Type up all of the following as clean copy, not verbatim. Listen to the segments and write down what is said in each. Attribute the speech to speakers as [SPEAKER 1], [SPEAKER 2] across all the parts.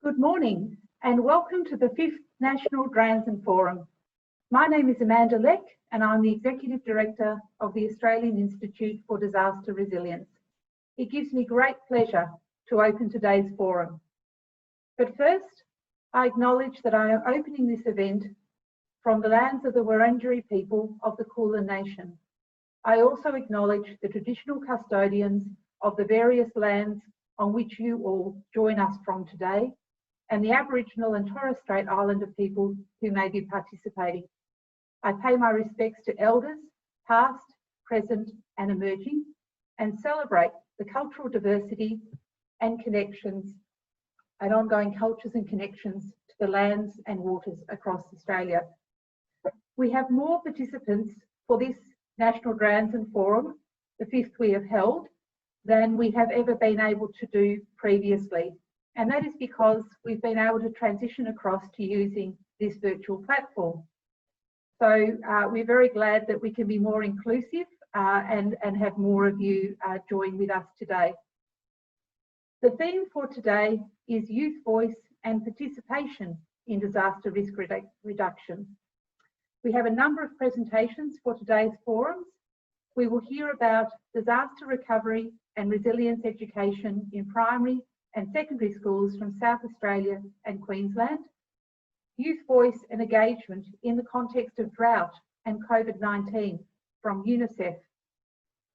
[SPEAKER 1] Good morning and welcome to the 5th National DRANZSEN Forum. My name is Amanda Leck and I'm the Executive Director of the Australian Institute for Disaster Resilience. It gives me great pleasure to open today's forum. But first, I acknowledge that I am opening this event from the lands of the Wurundjeri people of the Kulin Nation. I also acknowledge the traditional custodians of the various lands on which you all join us from today, and the Aboriginal and Torres Strait Islander people who may be participating. I pay my respects to elders, past, present and emerging, and celebrate the cultural diversity and connections and ongoing cultures and connections to the lands and waters across Australia. We have more participants for this National DRANZSEN Forum, the 5th we have held, than we have ever been able to do previously. And that is because we've been able to transition across to using this virtual platform. So we're very glad that we can be more inclusive and have more of you join with us today. The theme for today is youth voice and participation in disaster risk reduction. We have a number of presentations for today's forums. We will hear about disaster recovery and resilience education in primary and secondary schools from South Australia and Queensland, youth voice and engagement in the context of drought and COVID-19 from Unicef,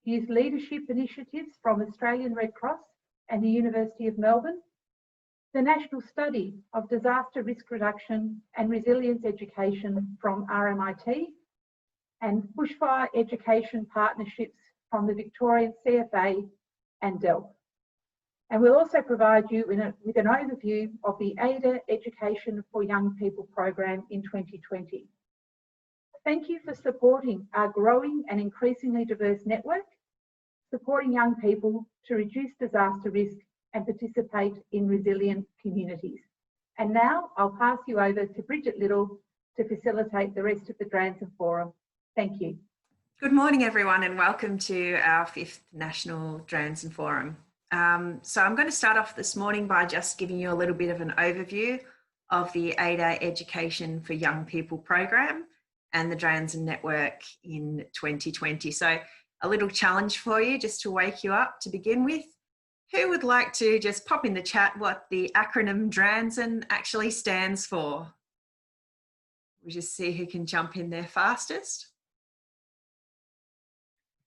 [SPEAKER 1] youth leadership initiatives from Australian Red Cross and the University of Melbourne, the National Study of Disaster Risk Reduction and Resilience Education from RMIT, and bushfire education partnerships from the Victorian CFA and DELP. And we'll also provide you with an overview of the AIDR Education for Young People program in 2020. Thank you for supporting our growing and increasingly diverse network, supporting young people to reduce disaster risk and participate in resilient communities. And now I'll pass you over to Bridget Little to facilitate the rest of the DRANZSEN Forum. Thank you.
[SPEAKER 2] Good morning, everyone, and welcome to our 5th National DRANZSEN Forum. So I'm going to start off this morning by just giving you a little bit of an overview of the AIDR Education for Young People program and the DRANZSEN network in 2020. So a little challenge for you just to wake you up to begin with. Who would like to just pop in the chat what the acronym DRANZSEN actually stands for? We'll just see who can jump in there fastest.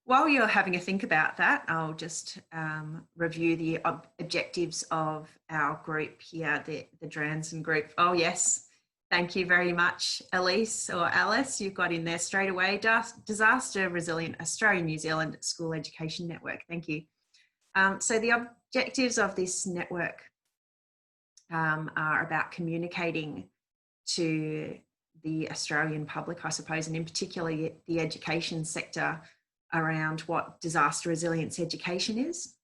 [SPEAKER 2] While you're having a think about that, I'll just review the objectives of our group here, the DRANZSEN group. Oh yes, thank you very much, Elise or Alice. You've got in there straight away. Disaster Resilient Australia New Zealand School Education Network. Thank you. So the objectives of this network are about communicating to the Australian public, I suppose, and in particular the education sector, around what disaster resilience education is,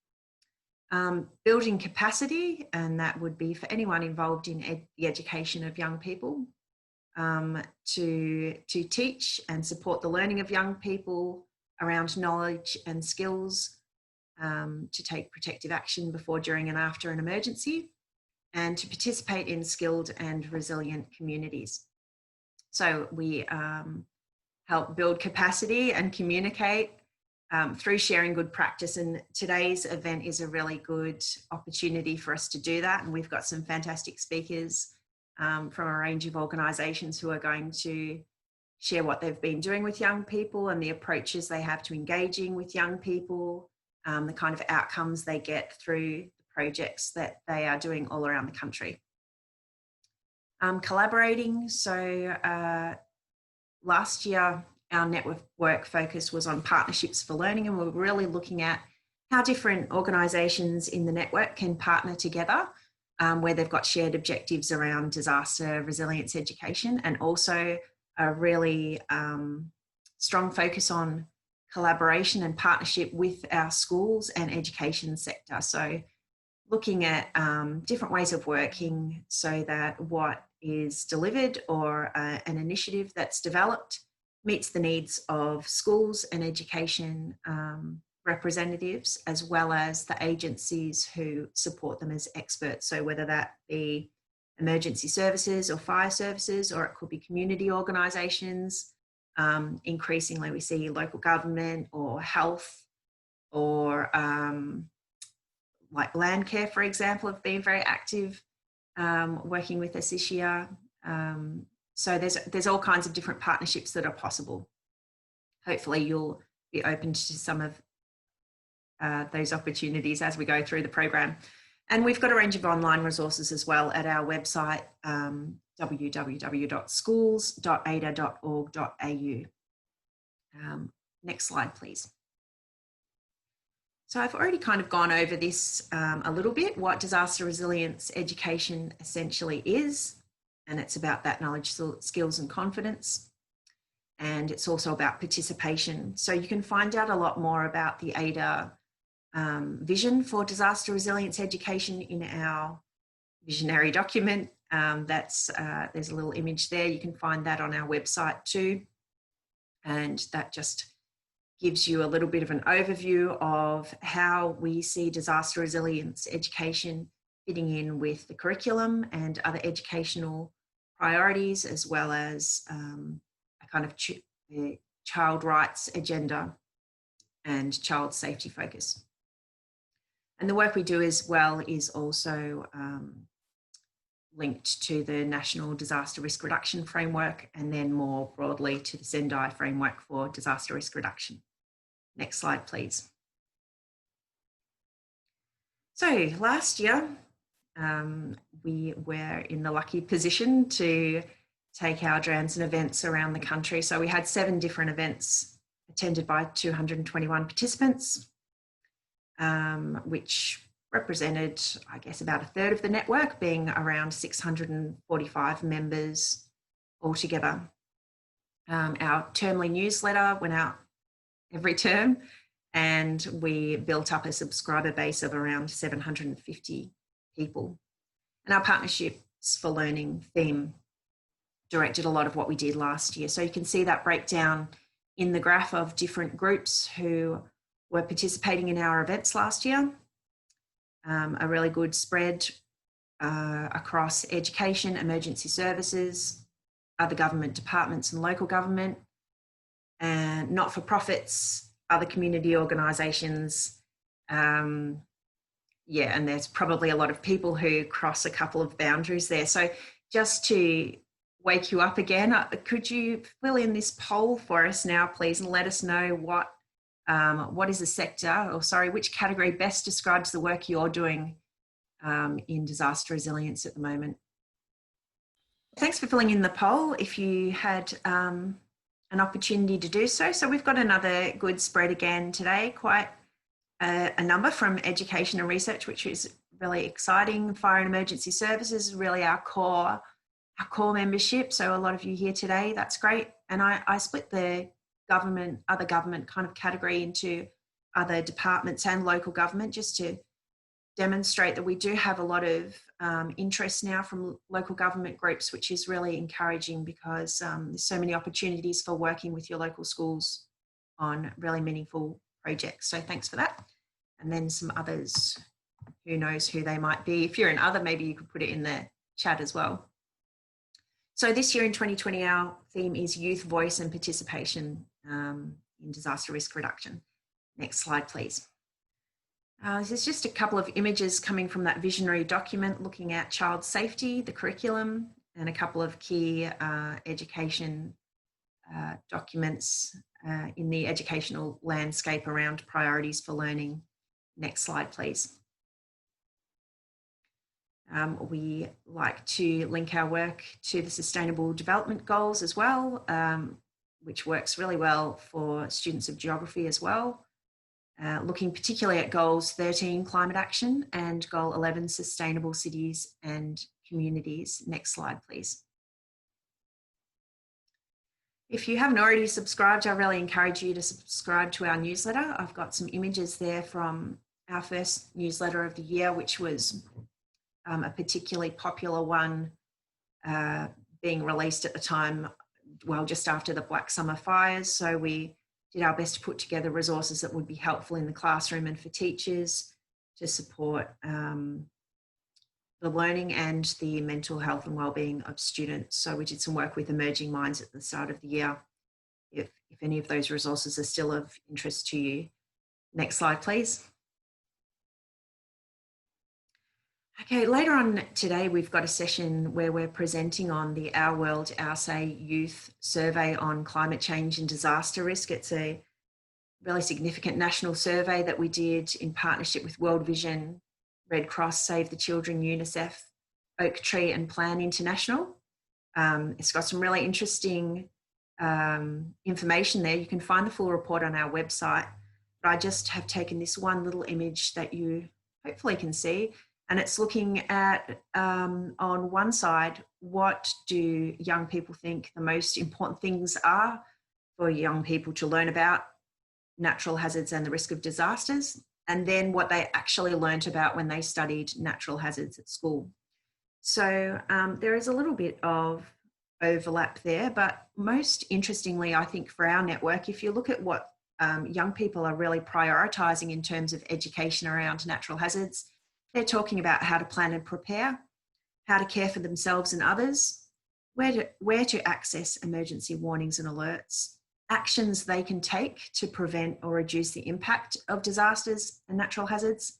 [SPEAKER 2] building capacity, and that would be for anyone involved in the education of young people, to teach and support the learning of young people around knowledge and skills, to take protective action before, during and after an emergency, and to participate in skilled and resilient communities. So we help build capacity and communicate through sharing good practice, and today's event is a really good opportunity for us to do that, and we've got some fantastic speakers from a range of organisations who are going to share what they've been doing with young people and the approaches they have to engaging with young people, the kind of outcomes they get through the projects that they are doing all around the country. Collaborating, so last year our network focus was on partnerships for learning, and we're really looking at how different organisations in the network can partner together where they've got shared objectives around disaster resilience education, and also a really strong focus on collaboration and partnership with our schools and education sector. So looking at different ways of working so that what is delivered or an initiative that's developed meets the needs of schools and education representatives, as well as the agencies who support them as experts. So whether that be emergency services or fire services, or it could be community organisations. Increasingly, we see local government or health or like land care, for example, have been very active working with us this year. So there's all kinds of different partnerships that are possible. Hopefully you'll be open to some of those opportunities as we go through the program. And we've got a range of online resources as well at our website, www.schools.aida.org.au. Next slide, please. So I've already kind of gone over this a little bit, what disaster resilience education essentially is. And it's about that knowledge, skills and confidence. And it's also about participation. So you can find out a lot more about the AIDR vision for disaster resilience education in our visionary document. There's a little image there. You can find that on our website too. And that just gives you a little bit of an overview of how we see disaster resilience education fitting in with the curriculum and other educational priorities, as well as a kind of child rights agenda and child safety focus. And the work we do as well is also linked to the National Disaster Risk Reduction Framework, and then more broadly to the Sendai Framework for Disaster Risk Reduction. Next slide, please. So last year, we were in the lucky position to take our DRANZSEN events around the country. So we had 7 different events attended by 221 participants, which represented, I guess, about a third of the network, being around 645 members altogether. Our termly newsletter went out every term, and we built up a subscriber base of around 750 people. And our Partnerships for Learning theme directed a lot of what we did last year. So you can see that breakdown in the graph of different groups who were participating in our events last year. A really good spread across education, emergency services, other government departments and local government, and not-for-profits, other community organisations. Yeah, and there's probably a lot of people who cross a couple of boundaries there. So just to wake you up again, could you fill in this poll for us now, please, and let us know what is the sector, or sorry, which category best describes the work you're doing in disaster resilience at the moment. Thanks for filling in the poll if you had an opportunity to do so. So we've got another good spread again today, quite a number from education and research, which is really exciting. Fire and emergency services is really our core membership. So a lot of you here today, that's great. And I split the other government kind of category into other departments and local government, just to demonstrate that we do have a lot of interest now from local government groups, which is really encouraging, because there's so many opportunities for working with your local schools on really meaningful projects. So thanks for that. And then some others, who knows who they might be. If you're an other, maybe you could put it in the chat as well. So this year in 2020, our theme is youth voice and participation in disaster risk reduction. Next slide, please. This is just a couple of images coming from that visionary document looking at child safety, the curriculum, and a couple of key education documents in the educational landscape around priorities for learning. Next slide, please. We like to link our work to the Sustainable Development Goals as well, which works really well for students of geography as well. Looking particularly at Goals 13, Climate Action, and Goal 11, Sustainable Cities and Communities. Next slide, please. If you haven't already subscribed, I really encourage you to subscribe to our newsletter. I've got some images there from our first newsletter of the year, which was a particularly popular one being released at the time, well, just after the Black Summer fires. So we did our best to put together resources that would be helpful in the classroom and for teachers to support the learning and the mental health and wellbeing of students. So we did some work with Emerging Minds at the start of the year, if any of those resources are still of interest to you. Next slide, please. Okay, later on today, we've got a session where we're presenting on the Our World, Our Say Youth survey on climate change and disaster risk. It's a really significant national survey that we did in partnership with World Vision, Red Cross, Save the Children, Unicef, Oak Tree and Plan International. It's got some really interesting information there. You can find the full report on our website, but I just have taken this one little image that you hopefully can see. And it's looking at, on one side, what do young people think the most important things are for young people to learn about natural hazards and the risk of disasters, and then what they actually learnt about when they studied natural hazards at school. So there is a little bit of overlap there, but most interestingly, I think for our network, if you look at what young people are really prioritising in terms of education around natural hazards, they're talking about how to plan and prepare, how to care for themselves and others, where to access emergency warnings and alerts, actions they can take to prevent or reduce the impact of disasters and natural hazards,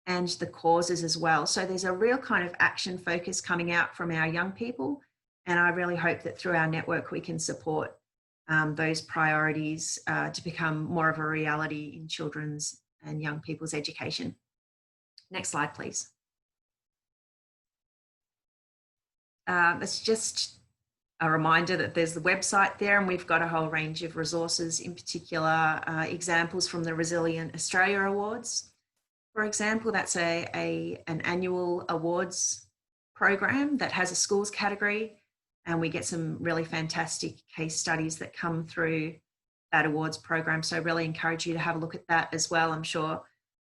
[SPEAKER 2] and the causes as well. So there's a real kind of action focus coming out from our young people. And I really hope that through our network, we can support those priorities to become more of a reality in children's and young people's education. Next slide, please. It's just a reminder that there's the website there, and we've got a whole range of resources, in particular examples from the Resilient Australia Awards. For example, that's an annual awards program that has a schools category, and we get some really fantastic case studies that come through that awards program. So I really encourage you to have a look at that as well. I'm sure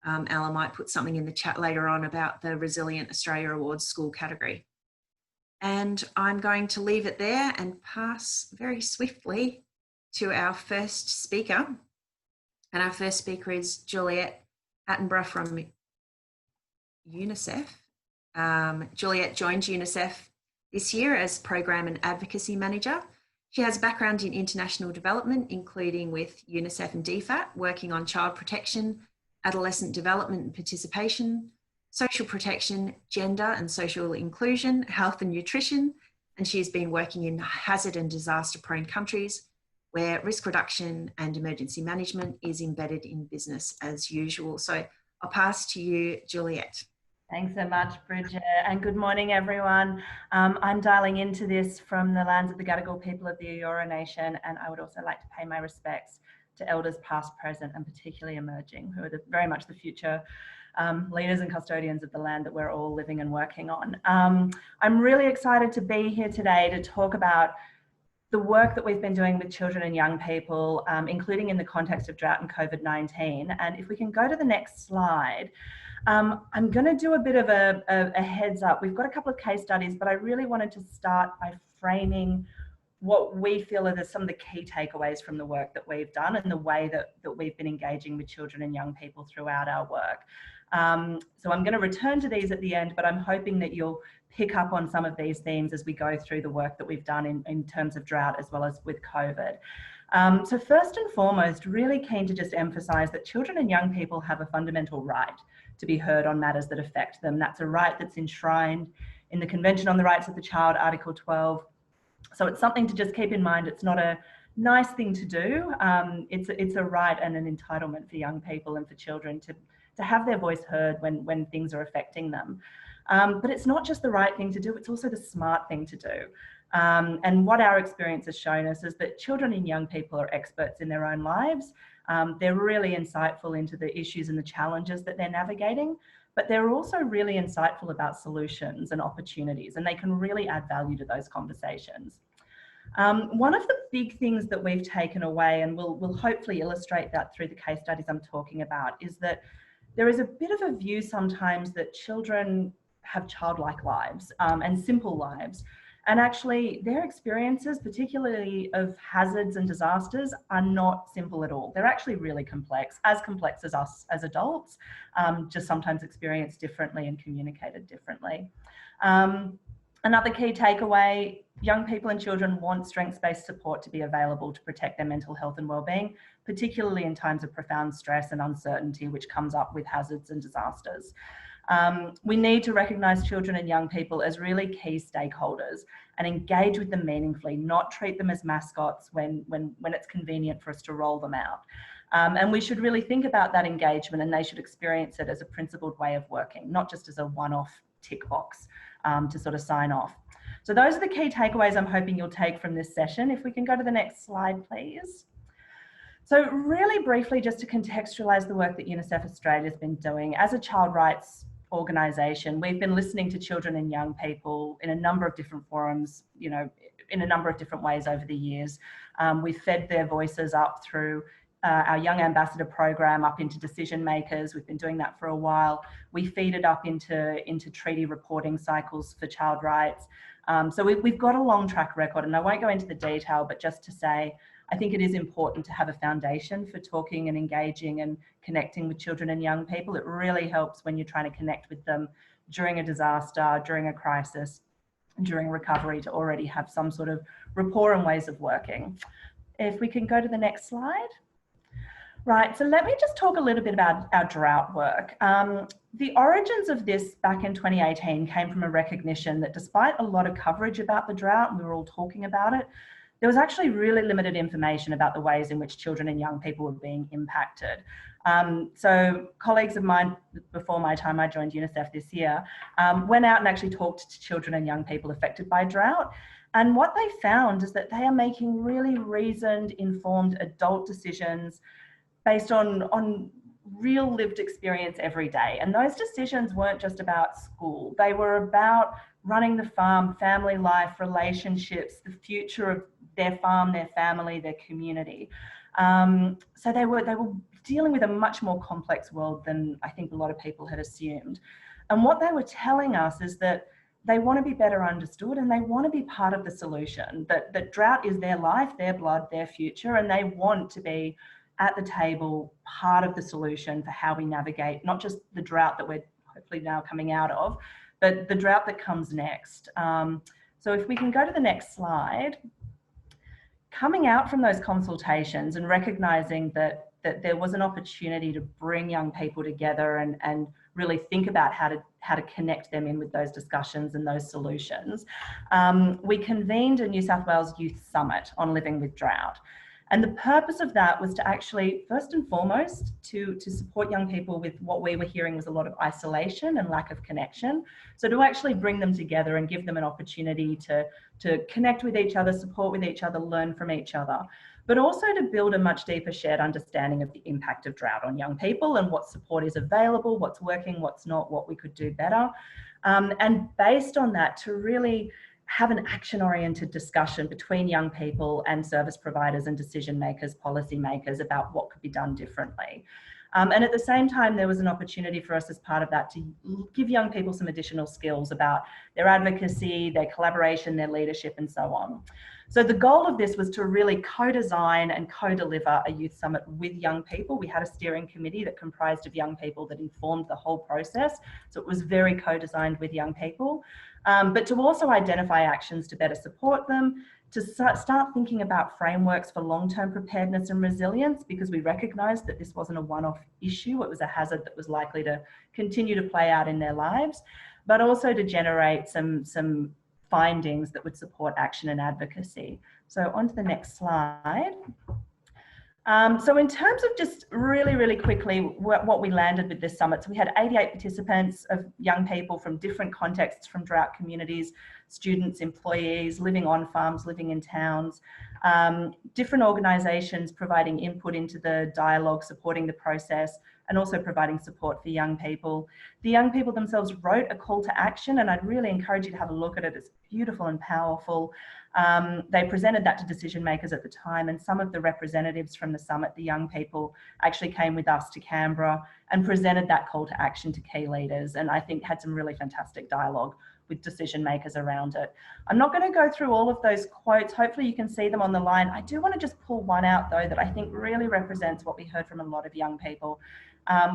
[SPEAKER 2] Ella might put something in the chat later on about the Resilient Australia Awards school category. And I'm going to leave it there and pass very swiftly to our first speaker. And our first speaker is Juliet Attenborough from Unicef. Juliet joined Unicef this year as Program and Advocacy Manager. She has a background in international development, including with Unicef and DFAT, working on child protection, adolescent development and participation, social protection, gender and social inclusion, health and nutrition, and she has been working in hazard and disaster-prone countries where risk reduction and emergency management is embedded in business as usual. So I'll pass to you, Juliet.
[SPEAKER 3] Thanks so much, Bridget, and good morning, everyone. I'm dialing into this from the lands of the Gadigal people of the Eora Nation, and I would also like to pay my respects to elders past, present, and particularly emerging, who are very much the future leaders and custodians of the land that we're all living and working on. I'm really excited to be here today to talk about the work that we've been doing with children and young people, including in the context of drought and COVID-19. And if we can go to the next slide, I'm going to do a bit of a heads up. We've got a couple of case studies, but I really wanted to start by framing what we feel are some of the key takeaways from the work that we've done and the way that we've been engaging with children and young people throughout our work. So I'm going to return to these at the end, but I'm hoping that you'll pick up on some of these themes as we go through the work that we've done in terms of drought as well as with COVID. So first and foremost, really keen to just emphasise that children and young people have a fundamental right to be heard on matters that affect them. That's a right that's enshrined in the Convention on the Rights of the Child, Article 12. So it's something to just keep in mind. It's not a nice thing to do. It's a right and an entitlement for young people and for children to have their voice heard when things are affecting them. But it's not just the right thing to do, it's also the smart thing to do. And what our experience has shown us is that children and young people are experts in their own lives. They're really insightful into the issues and the challenges that they're navigating, but they're also really insightful about solutions and opportunities, and they can really add value to those conversations. One of the big things that we've taken away, and we'll hopefully illustrate that through the case studies I'm talking about, is that there is a bit of a view sometimes that children have childlike lives and simple lives. And actually their experiences, particularly of hazards and disasters, are not simple at all. They're actually really complex as us as adults, just sometimes experienced differently and communicated differently. Another key takeaway, young people and children want strengths-based support to be available to protect their mental health and well-being, particularly in times of profound stress and uncertainty, which comes up with hazards and disasters. We need to recognise children and young people as really key stakeholders and engage with them meaningfully, not treat them as mascots when it's convenient for us to roll them out. And we should really think about that engagement, and they should experience it as a principled way of working, not just as a one-off tick box to sort of sign off. So those are the key takeaways I'm hoping you'll take from this session. If we can go to the next slide, please. So really briefly, just to contextualise the work that Unicef Australia has been doing, as a child rights organisation, we've been listening to children and young people in a number of different forums, you know, in a number of different ways over the years. We've fed their voices up through our Young Ambassador program up into decision makers. We've been doing that for a while. We feed it up into treaty reporting cycles for child rights. So we've got a long track record, and I won't go into the detail, but just to say, I think it is important to have a foundation for talking and engaging and connecting with children and young people. It really helps when you're trying to connect with them during a disaster, during a crisis, during recovery, to already have some sort of rapport and ways of working. If we can go to the next slide. Right, so let me just talk a little bit about our drought work. The origins of this back in 2018 came from a recognition that despite a lot of coverage about the drought, and we were all talking about it, there was actually really limited information about the ways in which children and young people were being impacted. So colleagues of mine, before my time, I joined Unicef this year, went out and actually talked to children and young people affected by drought. And what they found is that they are making really reasoned, informed adult decisions based on real lived experience every day. And those decisions weren't just about school. They were about running the farm, family life, relationships, the future of their farm, their family, their community. So they were dealing with a much more complex world than I think a lot of people had assumed. And what they were telling us is that they want to be better understood, and they want to be part of the solution, that drought is their life, their blood, their future, and they want to be at the table, part of the solution for how we navigate not just the drought that we're hopefully now coming out of, but the drought that comes next. So if we can go to the next slide. Coming out from those consultations and recognising that there was an opportunity to bring young people together and really think about how to connect them in with those discussions and those solutions, we convened a New South Wales Youth Summit on living with drought. And the purpose of that was to actually, first and foremost, to support young people with what we were hearing was a lot of isolation and lack of connection. So to actually bring them together and give them an opportunity to connect with each other, support with each other, learn from each other, but also to build a much deeper shared understanding of the impact of drought on young people and what support is available, what's working, what's not, what we could do better. And based on that, to really have an action-oriented discussion between young people and service providers and decision makers, policy makers about what could be done differently. And at the same time, there was an opportunity for us as part of that to give young people some additional skills about their advocacy, their collaboration, their leadership, and so on. So the goal of this was to really co-design and co-deliver a youth summit with young people. We had a steering committee that comprised of young people that informed the whole process. So it was very co-designed with young people. But to also identify actions to better support them, to start thinking about frameworks for long-term preparedness and resilience, because we recognised that this wasn't a one-off issue, it was a hazard that was likely to continue to play out in their lives, but also to generate some findings that would support action and advocacy. So on to the next slide. So in terms of just really quickly what we landed with this summit, so we had 88 participants of young people from different contexts, from drought communities, students, employees, living on farms, living in towns, different organisations providing input into the dialogue, supporting the process, and also providing support for young people. The young people themselves wrote a call to action, and I'd really encourage you to have a look at it. It's beautiful and powerful. They presented that to decision makers at the time, and some of the representatives from the summit, the young people, actually came with us to Canberra and presented that call to action to key leaders, and I think had some really fantastic dialogue with decision makers around it. I'm not going to go through all of those quotes. Hopefully you can see them on the line. I do want to just pull one out though that I think really represents what we heard from a lot of young people.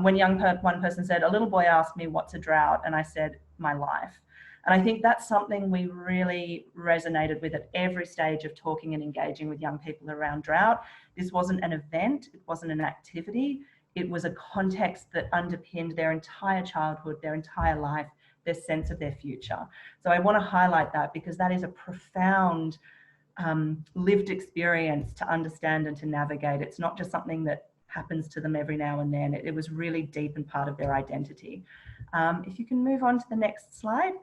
[SPEAKER 3] When one person said, "A little boy asked me, what's a drought?" And I said, "My life." And I think that's something we really resonated with at every stage of talking and engaging with young people around drought. This wasn't an event, it wasn't an activity, it was a context that underpinned their entire childhood, their entire life, their sense of their future. So I want to highlight that because that is a profound lived experience to understand and to navigate. It's not just something that happens to them every now and then. It was really deep and part of their identity. If you can move on to the next slide.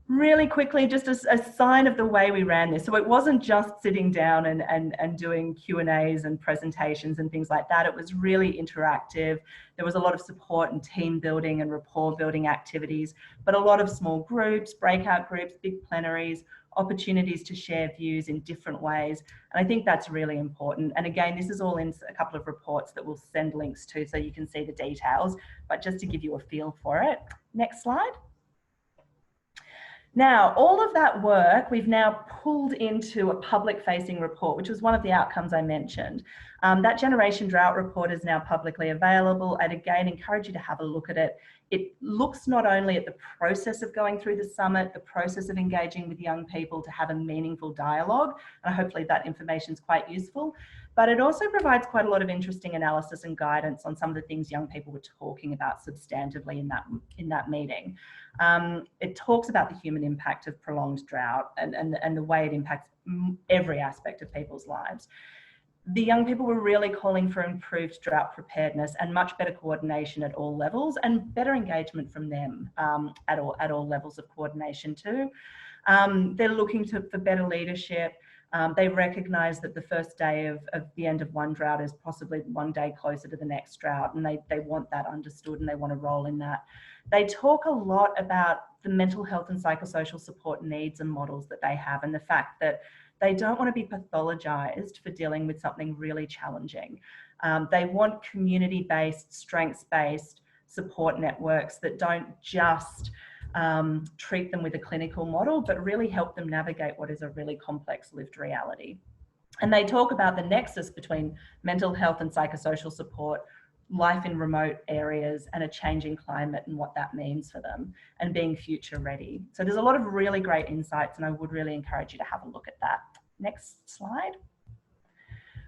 [SPEAKER 3] Really quickly, just a sign of the way we ran this. So it wasn't just sitting down and doing Q&As and presentations and things like that. It was really interactive. There was a lot of support and team building and rapport building activities, but a lot of small groups, breakout groups, big plenaries, opportunities to share views in different ways. And I think that's really important. And again, this is all in a couple of reports that we'll send links to so you can see the details, but just to give you a feel for it. Next slide. Now, all of that work we've now pulled into a public-facing report, which was one of the outcomes I mentioned. That Generation Drought report is now publicly available. I'd again encourage you to have a look at it. It looks not only at the process of going through the summit, the process of engaging with young people to have a meaningful dialogue, and hopefully that information is quite useful, but it also provides quite a lot of interesting analysis and guidance on some of the things young people were talking about substantively in that meeting. It talks about the human impact of prolonged drought and the way it impacts every aspect of people's lives. The young people were really calling for improved drought preparedness and much better coordination at all levels and better engagement from them at all levels of coordination too. They're looking for better leadership. They recognise that the first day of the end of one drought is possibly one day closer to the next drought, and they want that understood and they want to roll in that. They talk a lot about the mental health and psychosocial support needs and models that they have, and the fact that they don't want to be pathologised for dealing with something really challenging. They want community-based, strengths-based support networks that don't just treat them with a clinical model, but really help them navigate what is a really complex lived reality. And they talk about the nexus between mental health and psychosocial support, life in remote areas, and a changing climate and what that means for them, and being future ready. So there's a lot of really great insights, and I would really encourage you to have a look at that. Next slide.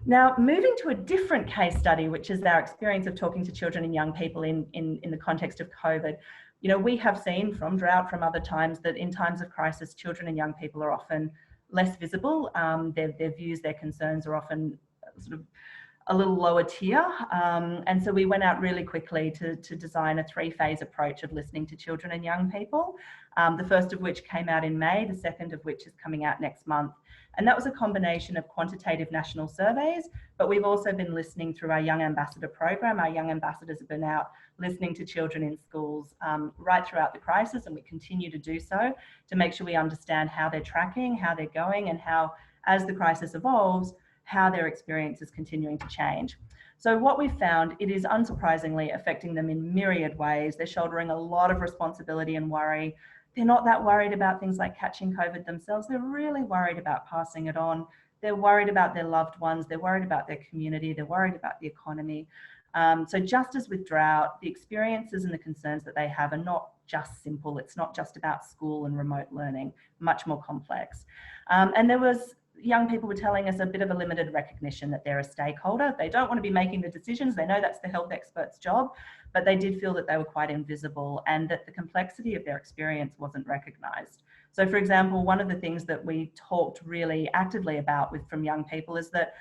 [SPEAKER 3] Now, moving to a different case study, which is our experience of talking to children and young people in the context of COVID. You know, we have seen from drought, from other times, that in times of crisis, children and young people are often less visible. Their views, their concerns are often sort of a little lower tier. And so we went out really quickly to design a 3-phase approach of listening to children and young people. The first of which came out in May, the second of which is coming out next month. And that was a combination of quantitative national surveys, but we've also been listening through our Young Ambassador program. Our Young Ambassadors have been out listening to children in schools right throughout the crisis, and we continue to do so to make sure we understand how they're tracking, how they're going, and how, as the crisis evolves, how their experience is continuing to change. So what we've found, it is unsurprisingly affecting them in myriad ways. They're shouldering a lot of responsibility and worry. They're not that worried about things like catching COVID themselves. They're really worried about passing it on. They're worried about their loved ones. They're worried about their community. They're worried about the economy. So just as with drought, the experiences and the concerns that they have are not just simple. It's not just about school and remote learning, much more complex. And there was, young people were telling us, a bit of a limited recognition that they're a stakeholder. They don't want to be making the decisions. They know that's the health expert's job, but they did feel that they were quite invisible and that the complexity of their experience wasn't recognised. So for example, one of the things that we talked really actively about from young people is that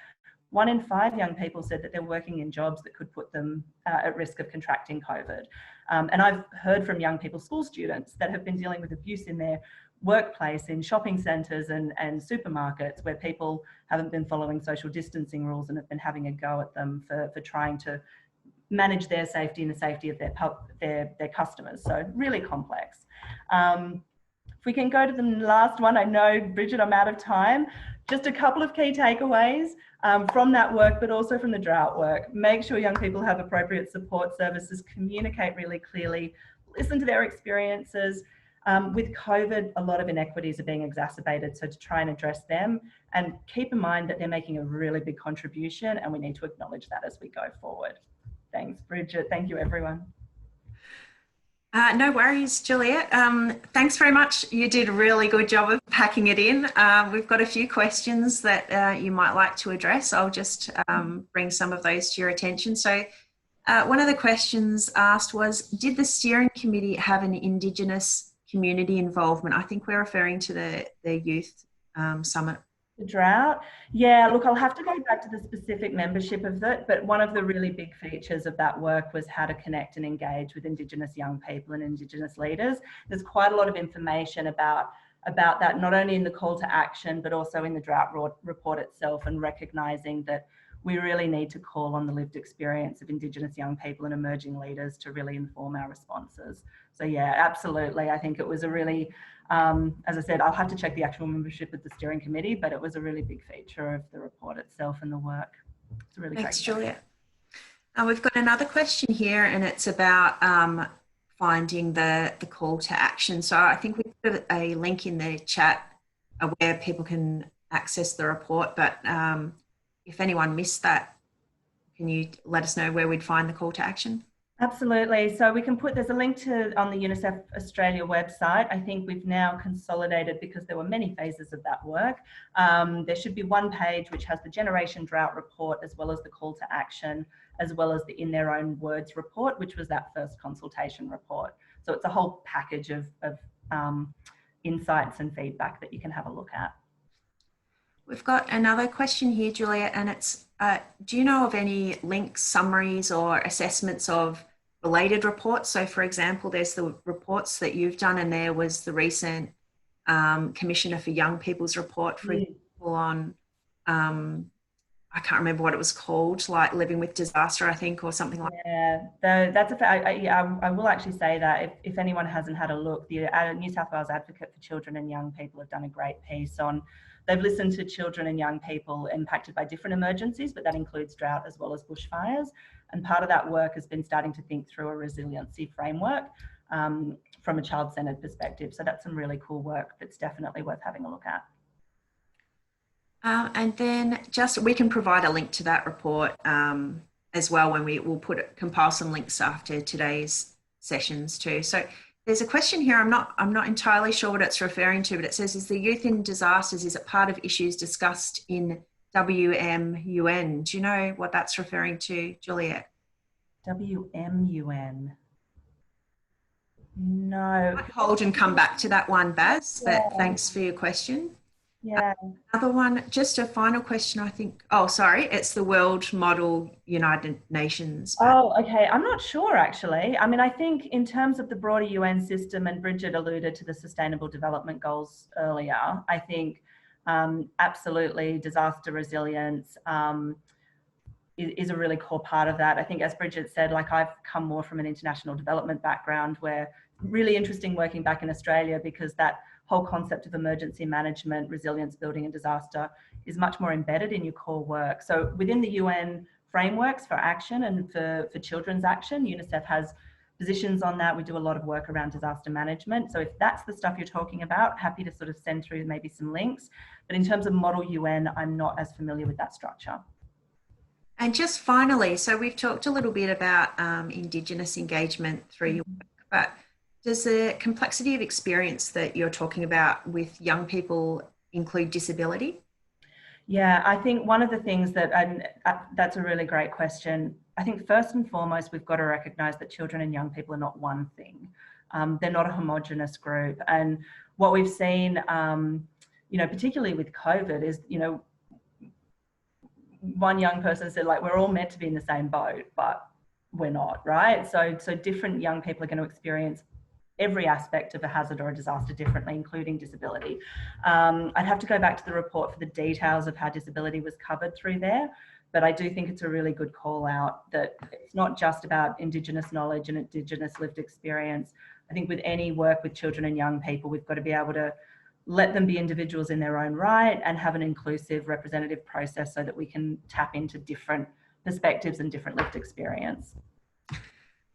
[SPEAKER 3] 1 in 5 young people said that they're working in jobs that could put them at risk of contracting COVID. And I've heard from young people, school students, that have been dealing with abuse in their workplace, in shopping centres and supermarkets, where people haven't been following social distancing rules and have been having a go at them for trying to manage their safety and the safety of their customers. So really complex. If we can go to the last one, I know, Bridget, I'm out of time. Just a couple of key takeaways from that work, but also from the drought work. Make sure young people have appropriate support services, communicate really clearly, listen to their experiences. With COVID, a lot of inequities are being exacerbated, so to try and address them, and keep in mind that they're making a really big contribution, and we need to acknowledge that as we go forward. Thanks, Bridget. Thank you, everyone.
[SPEAKER 2] No worries, Juliet. Thanks very much. You did a really good job of packing it in. We've got a few questions that you might like to address. I'll just bring some of those to your attention. So one of the questions asked was, did the steering committee have an Indigenous community involvement? I think we're referring to the youth summit.
[SPEAKER 3] The drought? Yeah, look, I'll have to go back to the specific membership of it, but one of the really big features of that work was how to connect and engage with Indigenous young people and Indigenous leaders. There's quite a lot of information about that, not only in the call to action, but also in the drought report itself, and recognising that we really need to call on the lived experience of Indigenous young people and emerging leaders to really inform our responses. So yeah, absolutely. I think it was a really, as I said, I'll have to check the actual membership of the steering committee, but it was a really big feature of the report itself and the work. It's a really
[SPEAKER 2] Thanks,
[SPEAKER 3] great
[SPEAKER 2] Juliet. We've got another question here, and it's about finding the call to action. So I think we put a link in the chat where people can access the report, but if anyone missed that, can you let us know where we'd find the call to action?
[SPEAKER 3] Absolutely. So we can put, there's a link on the Unicef Australia website. I think we've now consolidated, because there were many phases of that work. There should be one page which has the Generation Drought report, as well as the call to action, as well as the In Their Own Words report, which was that first consultation report. So it's a whole package of insights and feedback that you can have a look at.
[SPEAKER 2] We've got another question here, Juliet, and it's, do you know of any links, summaries or assessments of related reports? So for example, there's the reports that you've done, and there was the recent Commissioner for Young People's report, for example, on, I can't remember what it was called, like living with disaster, I think, or something like that.
[SPEAKER 3] Yeah, that's I will actually say that if anyone hasn't had a look, the New South Wales Advocate for Children and Young People have done a great piece on, they've listened to children and young people impacted by different emergencies, but that includes drought as well as bushfires. And part of that work has been starting to think through a resiliency framework from a child-centred perspective. So that's some really cool work that's definitely worth having a look at.
[SPEAKER 2] And then we can provide a link to that report as well when we'll compile some links after today's sessions too. So there's a question here, I'm not entirely sure what it's referring to, but it says, is the youth in disasters, is it part of issues discussed in WMUN? Do you know what that's referring to, Juliet?
[SPEAKER 3] WMUN? No.
[SPEAKER 2] I'll hold and come back to that one, Baz, but thanks for your question.
[SPEAKER 3] Yeah.
[SPEAKER 2] Another one, just a final question, I think. Oh, sorry, it's the World Model United Nations.
[SPEAKER 3] Oh, okay. I'm not sure, actually. I mean, I think in terms of the broader UN system, and Bridget alluded to the Sustainable Development Goals earlier, I think absolutely disaster resilience is a really core part of that. I think, as Bridget said, like, I've come more from an international development background, where really interesting working back in Australia, because that whole concept of emergency management, resilience building and disaster is much more embedded in your core work. So within the UN frameworks for action and for children's action, Unicef has positions on that. We do a lot of work around disaster management. So if that's the stuff you're talking about, happy to sort of send through maybe some links. But in terms of Model UN, I'm not as familiar with that structure.
[SPEAKER 2] And just finally, so we've talked a little bit about Indigenous engagement through your work, but does the complexity of experience that you're talking about with young people include disability?
[SPEAKER 3] Yeah, I think one of the things that, and that's a really great question. I think first and foremost, we've got to recognise that children and young people are not one thing. They're not a homogenous group. And what we've seen, you know, particularly with COVID is, you know, one young person said, like, we're all meant to be in the same boat, but we're not, right? So different young people are going to experience every aspect of a hazard or a disaster differently, including disability. I'd have to go back to the report for the details of how disability was covered through there, But I do think it's a really good call out that it's not just about Indigenous knowledge and Indigenous lived experience. I think with any work with children and young people, we've got to be able to let them be individuals in their own right and have an inclusive representative process so that we can tap into different perspectives and different lived experience.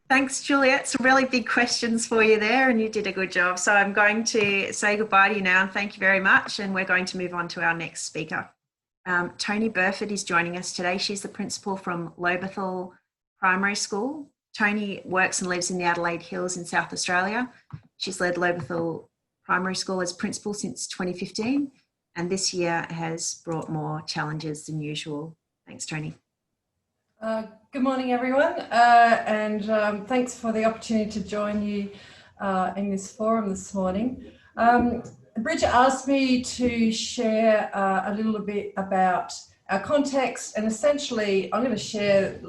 [SPEAKER 2] Thanks, Juliet. Some really big questions for you there, and you did a good job. So I'm going to say goodbye to you now and thank you very much. And we're going to move on to our next speaker. Tony Burford is joining us today. She's the principal from Lobethal Primary School. Tony works and lives in the Adelaide Hills in South Australia. She's led Lobethal Primary School as principal since 2015, and this year has brought more challenges than usual. Thanks, Tony.
[SPEAKER 4] Good morning, everyone, and thanks for the opportunity to join you in this forum this morning. Bridget asked me to share a little bit about our context, and essentially I'm going to share,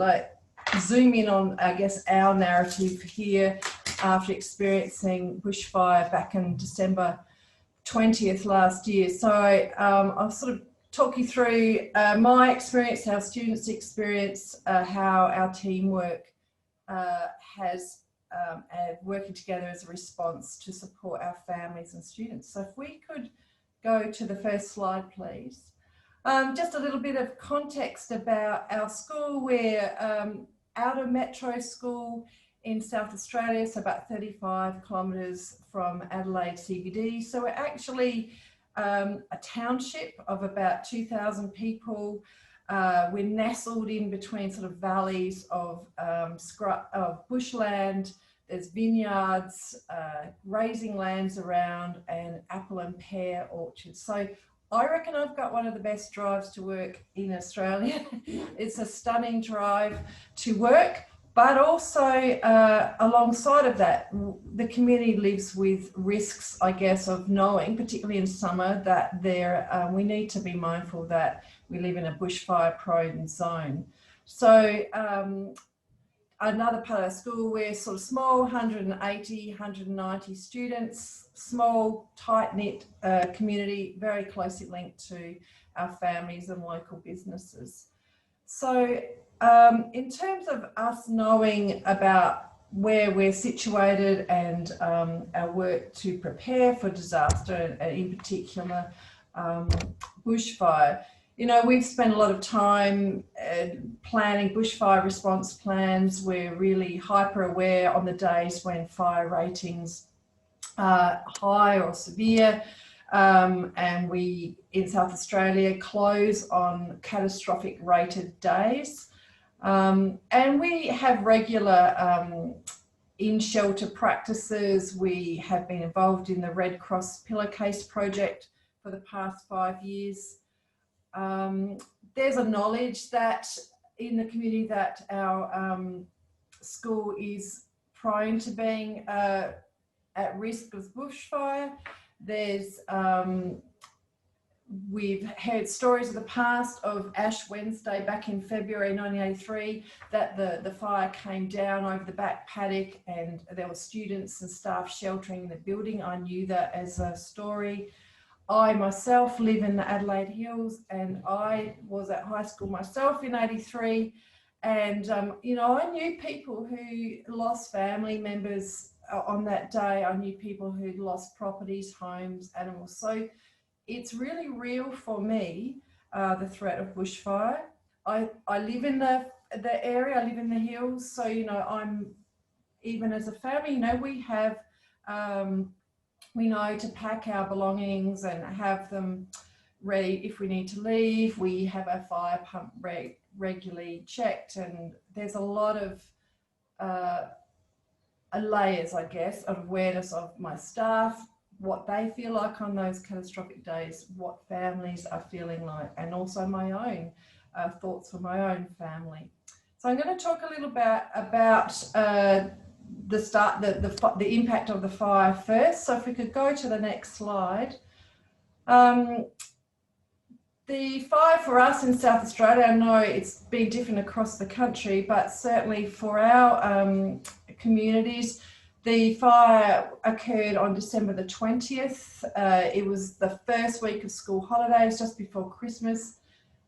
[SPEAKER 4] zoom in on, I guess, our narrative here after experiencing bushfire back in December 20th last year. So I'll sort of talk you through my experience, our students' experience, how our teamwork has working together as a response to support our families and students. So if we could go to the first slide, please. Just a little bit of context about our school. We're outer metro school in South Australia, so about 35 kilometres from Adelaide CBD. So we're actually a township of about 2,000 people. We're nestled in between sort of valleys of bushland. There's vineyards, grazing lands around, and apple and pear orchards. So I reckon I've got one of the best drives to work in Australia. It's a stunning drive to work, but also alongside of that, the community lives with risks, I guess, of knowing, particularly in summer, that we need to be mindful that we live in a bushfire-prone zone. So another part of our school, we're sort of small, 180, 190 students, small, tight-knit community, very closely linked to our families and local businesses. So in terms of us knowing about where we're situated and our work to prepare for disaster, and in particular bushfire, you know, we've spent a lot of time planning bushfire response plans. We're really hyper aware on the days when fire ratings are high or severe. And we, in South Australia, close on catastrophic rated days. And we have regular in-shelter practices. We have been involved in the Red Cross Pillowcase project for the past 5 years. There's a knowledge that in the community that our school is prone to being at risk of bushfire. There's we've heard stories of the past of Ash Wednesday back in February 1983, that the fire came down over the back paddock and there were students and staff sheltering in the building. I knew that as a story. I myself live in the Adelaide Hills, and I was at high school myself in 83. And, you know, I knew people who lost family members on that day. I knew people who'd lost properties, homes, animals. So it's really real for me, the threat of bushfire. I live in the area, I live in the hills. So, you know, I'm, even as a family, you know, we have, we know to pack our belongings and have them ready if we need to leave. We have our fire pump regularly checked, and there's a lot of layers, I guess, of awareness of my staff, what they feel like on those catastrophic days, what families are feeling like, and also my own thoughts for my own family. So I'm going to talk a little bit about the impact of the fire first. So if we could go to the next slide. The fire for us in South Australia, I know it's been different across the country, but certainly for our communities, the fire occurred on December the 20th. It was the first week of school holidays, just before Christmas.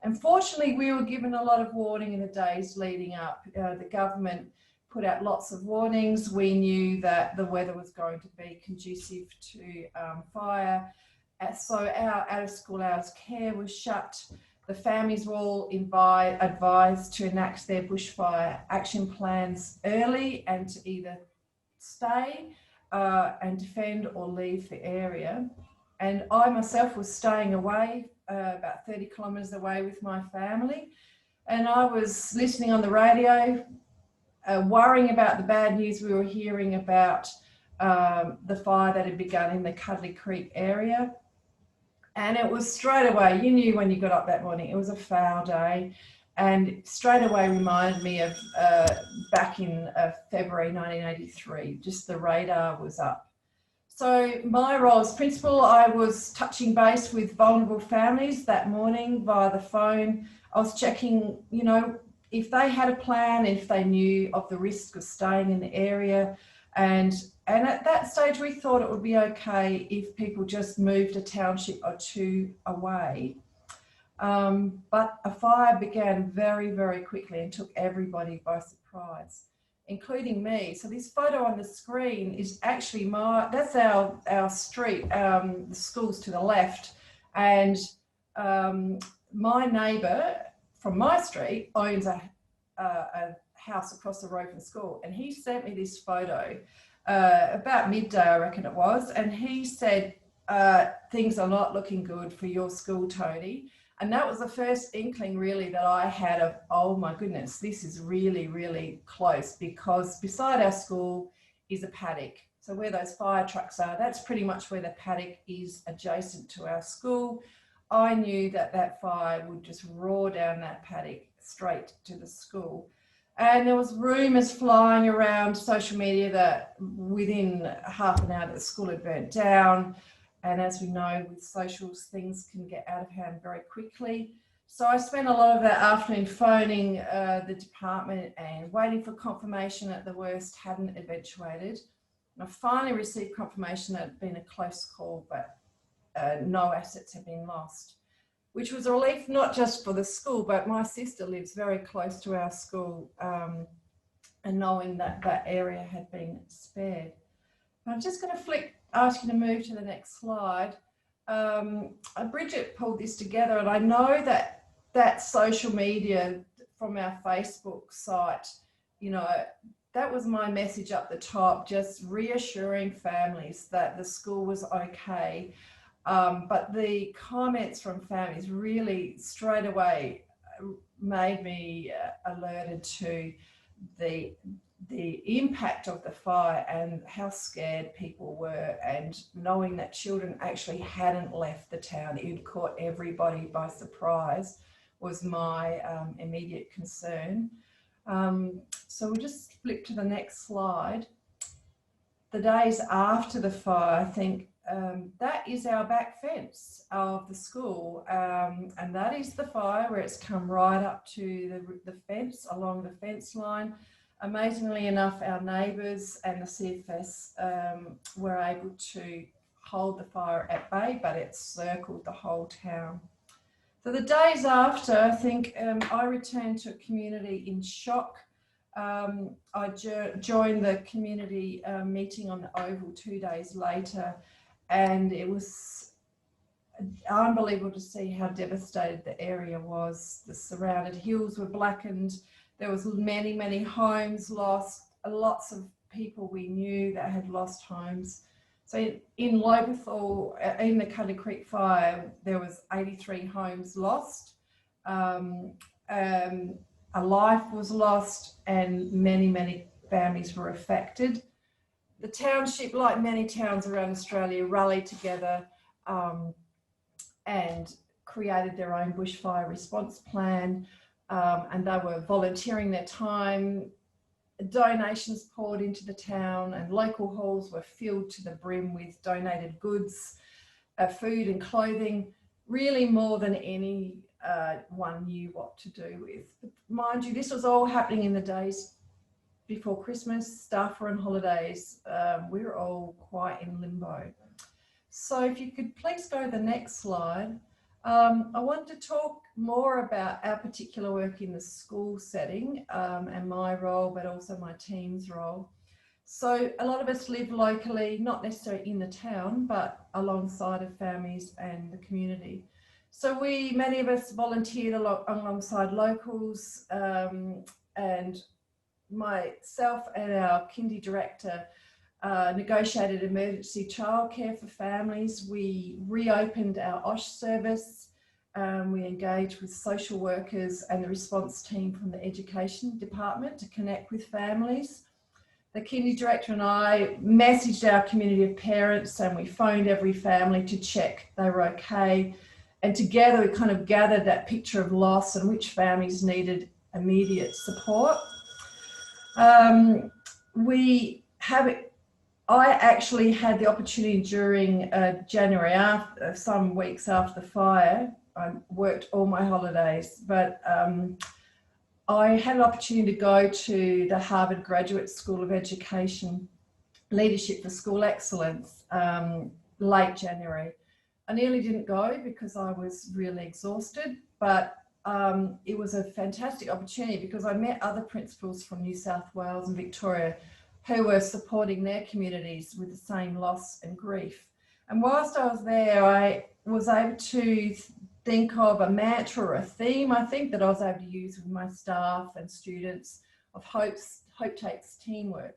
[SPEAKER 4] And fortunately, we were given a lot of warning in the days leading up. The government put out lots of warnings. We knew that the weather was going to be conducive to fire. So our out-of-school hours care was shut. The families were all advised to enact their bushfire action plans early and to either stay and defend or leave the area. And I myself was staying away, about 30 kilometres away with my family. And I was listening on the radio, worrying about the bad news we were hearing about the fire that had begun in the Cuddly Creek area. And it was straight away, you knew when you got up that morning, it was a foul day. And straight away reminded me of back in February 1983, just the radar was up. So my role as principal, I was touching base with vulnerable families that morning via the phone. I was checking, you know, if they had a plan, if they knew of the risk of staying in the area. And at that stage, we thought it would be okay if people just moved a township or two away. But a fire began very, very quickly and took everybody by surprise, including me. So this photo on the screen is actually that's our street, the school's to the left. And my neighbour from my street owns a house across the road from the school. And he sent me this photo about midday, I reckon it was. And he said, things are not looking good for your school, Tony. And that was the first inkling really that I had of, oh my goodness, this is really, really close, because beside our school is a paddock. So where those fire trucks are, that's pretty much where the paddock is adjacent to our school. I knew that that fire would just roar down that paddock straight to the school. And there was rumours flying around social media that within half an hour the school had burnt down. And as we know, with socials, things can get out of hand very quickly. So I spent a lot of that afternoon phoning the department and waiting for confirmation that the worst hadn't eventuated. And I finally received confirmation that it had been a close call, but no assets had been lost, which was a relief not just for the school, but my sister lives very close to our school, and knowing that that area had been spared. I'm just going to ask you to move to the next slide. Bridget pulled this together, and I know that social media from our Facebook site, you know, that was my message up the top, just reassuring families that the school was okay. But the comments from families really straight away made me alerted to the impact of the fire and how scared people were, and knowing that children actually hadn't left the town, it had caught everybody by surprise, was my immediate concern. So we'll just flip to the next slide. The days after the fire, I think that is our back fence of the school, and that is the fire where it's come right up to the fence, along the fence line. Amazingly enough, our neighbours and the CFS were able to hold the fire at bay, but it circled the whole town. So the days after, I think I returned to a community in shock. I joined the community meeting on the Oval 2 days later, and it was unbelievable to see how devastated the area was. The surrounded hills were blackened. There was many, many homes lost, lots of people we knew that had lost homes. So in Lobethal, in the Cuddly Creek fire, there was 83 homes lost. A life was lost, and many, many families were affected. The township, like many towns around Australia, rallied together and created their own bushfire response plan. And they were volunteering their time. Donations poured into the town, and local halls were filled to the brim with donated goods, food and clothing, really more than anyone knew what to do with. But mind you, this was all happening in the days before Christmas. Staff were on holidays. We were all quite in limbo. So if you could please go to the next slide. I want to talk more about our particular work in the school setting and my role, but also my team's role. So a lot of us live locally, not necessarily in the town, but alongside of families and the community. So many of us volunteered alongside locals, and myself and our kindy director negotiated emergency childcare for families. We reopened our OSH service. We engaged with social workers and the response team from the education department to connect with families. The kindy director and I messaged our community of parents, and we phoned every family to check they were okay. And together we kind of gathered that picture of loss and which families needed immediate support. I actually had the opportunity during January, some weeks after the fire. I worked all my holidays, but I had an opportunity to go to the Harvard Graduate School of Education Leadership for School Excellence late January. I nearly didn't go because I was really exhausted, but it was a fantastic opportunity because I met other principals from New South Wales and Victoria who were supporting their communities with the same loss and grief. And whilst I was there, I was able to think of a mantra or a theme, I think, that I was able to use with my staff and students of hope takes teamwork.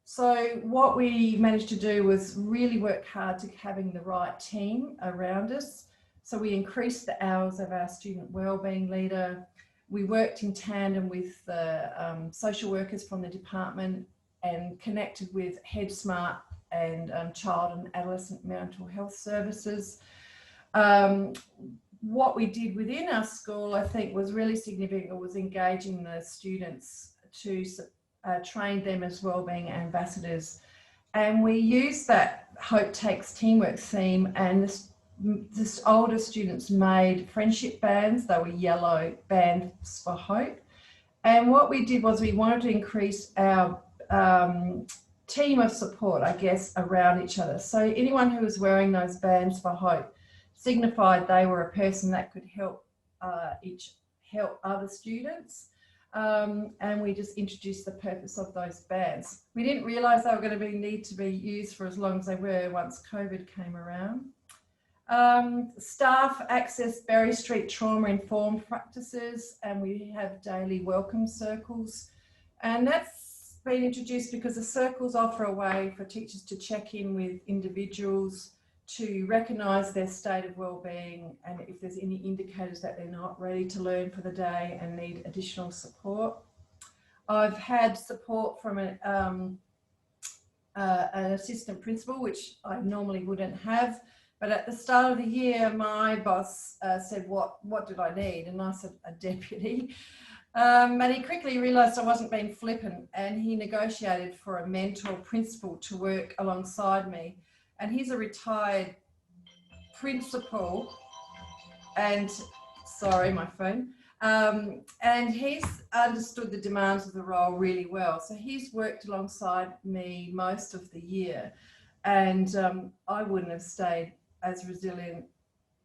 [SPEAKER 4] So what we managed to do was really work hard to having the right team around us. So we increased the hours of our student wellbeing leader. We worked in tandem with the social workers from the department and connected with HeadSmart and child and adolescent mental health services. What we did within our school, I think, was really significant, was engaging the students to train them as wellbeing ambassadors. And we used that Hope Takes Teamwork theme, and the older students made friendship bands. They were yellow bands for hope. And what we did was we wanted to increase our team of support, I guess, around each other. So anyone who was wearing those bands for hope signified they were a person that could help other students. And we just introduced the purpose of those bands. We didn't realise they were going to need to be used for as long as they were once COVID came around. Staff access Berry Street trauma-informed practices, and we have daily welcome circles. And that's been introduced because the circles offer a way for teachers to check in with individuals, to recognise their state of wellbeing, and if there's any indicators that they're not ready to learn for the day and need additional support. I've had support from an assistant principal, which I normally wouldn't have, but at the start of the year, my boss said, what did I need? And I said, a deputy. And he quickly realised I wasn't being flippant, and he negotiated for a mentor principal to work alongside me. And he's a retired principal, and sorry, my phone. And he's understood the demands of the role really well. So he's worked alongside me most of the year, and I wouldn't have stayed as resilient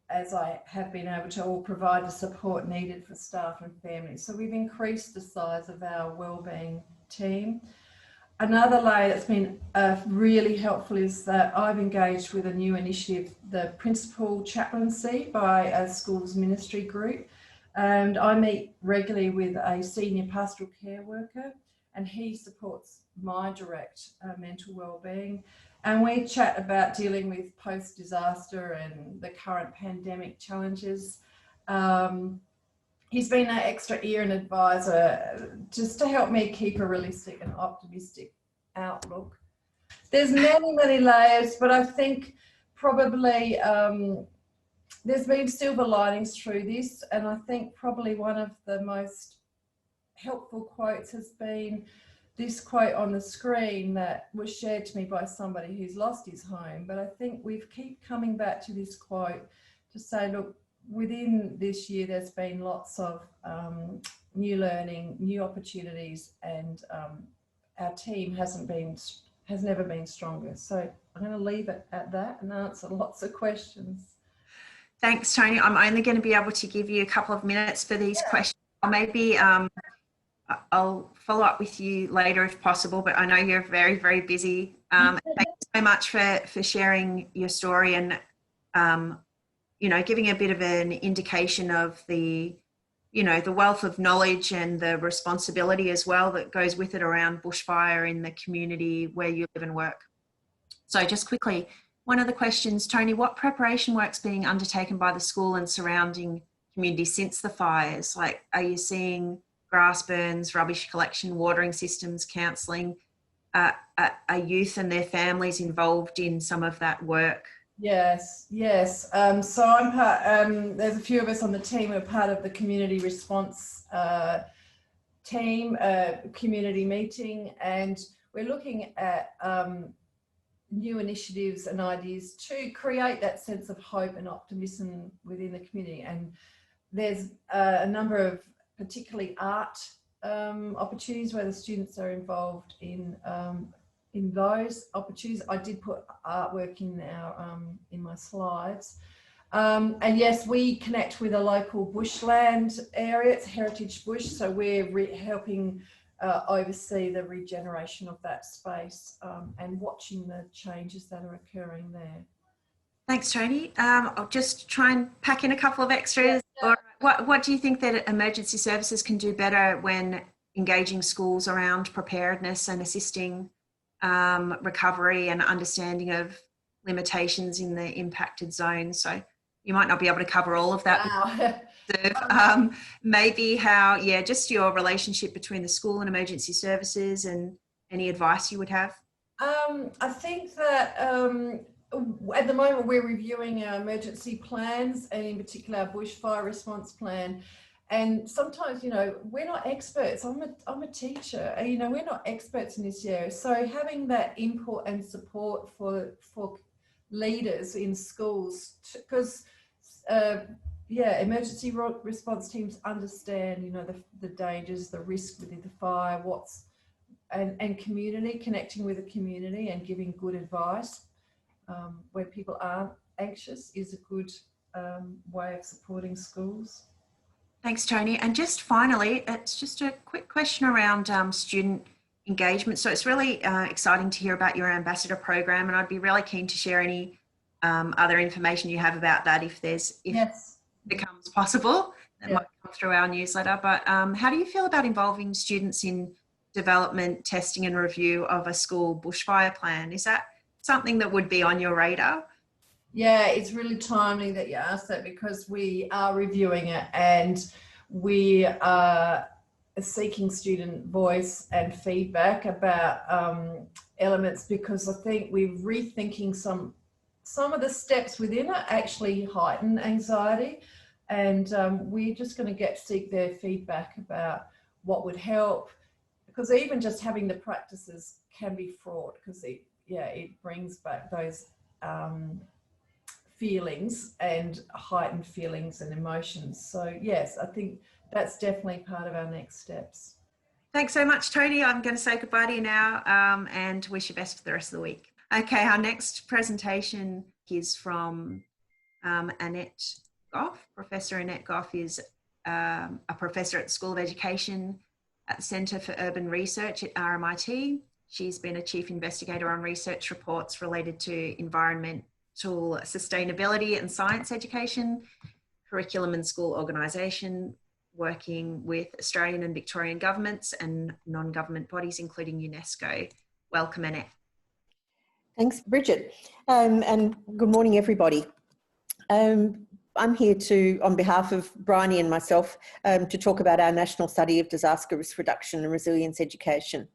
[SPEAKER 4] as I have been able to all provide the support needed for staff and families. So we've increased the size of our wellbeing team. Another layer that's been really helpful is that I've engaged with a new initiative, the Principal Chaplaincy by a schools ministry group. And I meet regularly with a senior pastoral care worker, and he supports my direct mental wellbeing. And we chat about dealing with post-disaster and the current pandemic challenges. He's been an extra ear and advisor just to help me keep a realistic and optimistic outlook. There's many, many layers, but I think probably there's been silver linings through this. And I think probably one of the most helpful quotes has been this quote on the screen that was shared to me by somebody who's lost his home. But I think we keep coming back to this quote to say, look, within this year, there's been lots of new learning, new opportunities, and our team has never been stronger. So I'm going to leave it at that and answer lots of questions.
[SPEAKER 2] Thanks, Tony. I'm only going to be able to give you a couple of minutes for these questions. Or maybe I'll follow up with you later if possible, but I know you're very, very busy. Thank you so much for sharing your story and, you know, giving a bit of an indication of the, you know, the wealth of knowledge and the responsibility as well that goes with it around bushfire in the community where you live and work. So just quickly, one of the questions, Tony, what preparation work's being undertaken by the school and surrounding community since the fires? Like, are you seeing grass burns, rubbish collection, watering systems, counselling? Are youth and their families involved in some of that work?
[SPEAKER 4] Yes. So I'm part, there's a few of us on the team who are part of the community response team, community meeting, and we're looking at new initiatives and ideas to create that sense of hope and optimism within the community. And there's a number of particularly art opportunities where the students are involved in those opportunities. I did put artwork in our in my slides. And yes, we connect with a local bushland area. It's heritage bush, so we're helping oversee the regeneration of that space and watching the changes that are occurring there.
[SPEAKER 2] Thanks, Tony. I'll just try and pack in a couple of extras.
[SPEAKER 4] Yeah.
[SPEAKER 2] What do you think that emergency services can do better when engaging schools around preparedness and assisting recovery and understanding of limitations in the impacted zones? So you might not be able to cover all of that.
[SPEAKER 4] Wow.
[SPEAKER 2] Maybe how, yeah, just your relationship between the school and emergency services and any advice you would have.
[SPEAKER 4] I think that at the moment we're reviewing our emergency plans and in particular our bushfire response plan. And sometimes, you know, we're not experts. I'm a teacher, and you know, we're not experts in this area. So having that input and support for leaders in schools, because emergency response teams understand, you know, the dangers, the risk within the fire, and community, connecting with the community and giving good advice where people aren't anxious is a good way of supporting schools.
[SPEAKER 2] Thanks, Tony. And just finally, it's just a quick question around student engagement. So it's really exciting to hear about your ambassador program, and I'd be really keen to share any other information you have about that if
[SPEAKER 4] Yes.
[SPEAKER 2] it becomes possible. That might come through our newsletter. But how do you feel about involving students in development, testing and review of a school bushfire plan? Is that something that would be on your radar?
[SPEAKER 4] Yeah, it's really timely that you asked that, because we are reviewing it and we are seeking student voice and feedback about elements, because I think we're rethinking some of the steps within it actually heighten anxiety, and we're just going to seek their feedback about what would help, because even just having the practices can be fraught, because it brings back those feelings and heightened feelings and emotions. So yes, I think that's definitely part of our next steps.
[SPEAKER 2] Thanks so much, Tony. I'm going to say goodbye to you now and wish you best for the rest of the week. Okay, our next presentation is from Annette Goff. Professor Annette Goff is a professor at the School of Education at the Centre for Urban Research at RMIT. She's been a chief investigator on research reports related to environmental sustainability and science education, curriculum and school organisation, working with Australian and Victorian governments and non-government bodies, including UNESCO. Welcome, Annette.
[SPEAKER 5] Thanks, Bridget. And good morning, everybody. I'm here on behalf of Bryony and myself, to talk about our national study of disaster risk reduction and resilience education.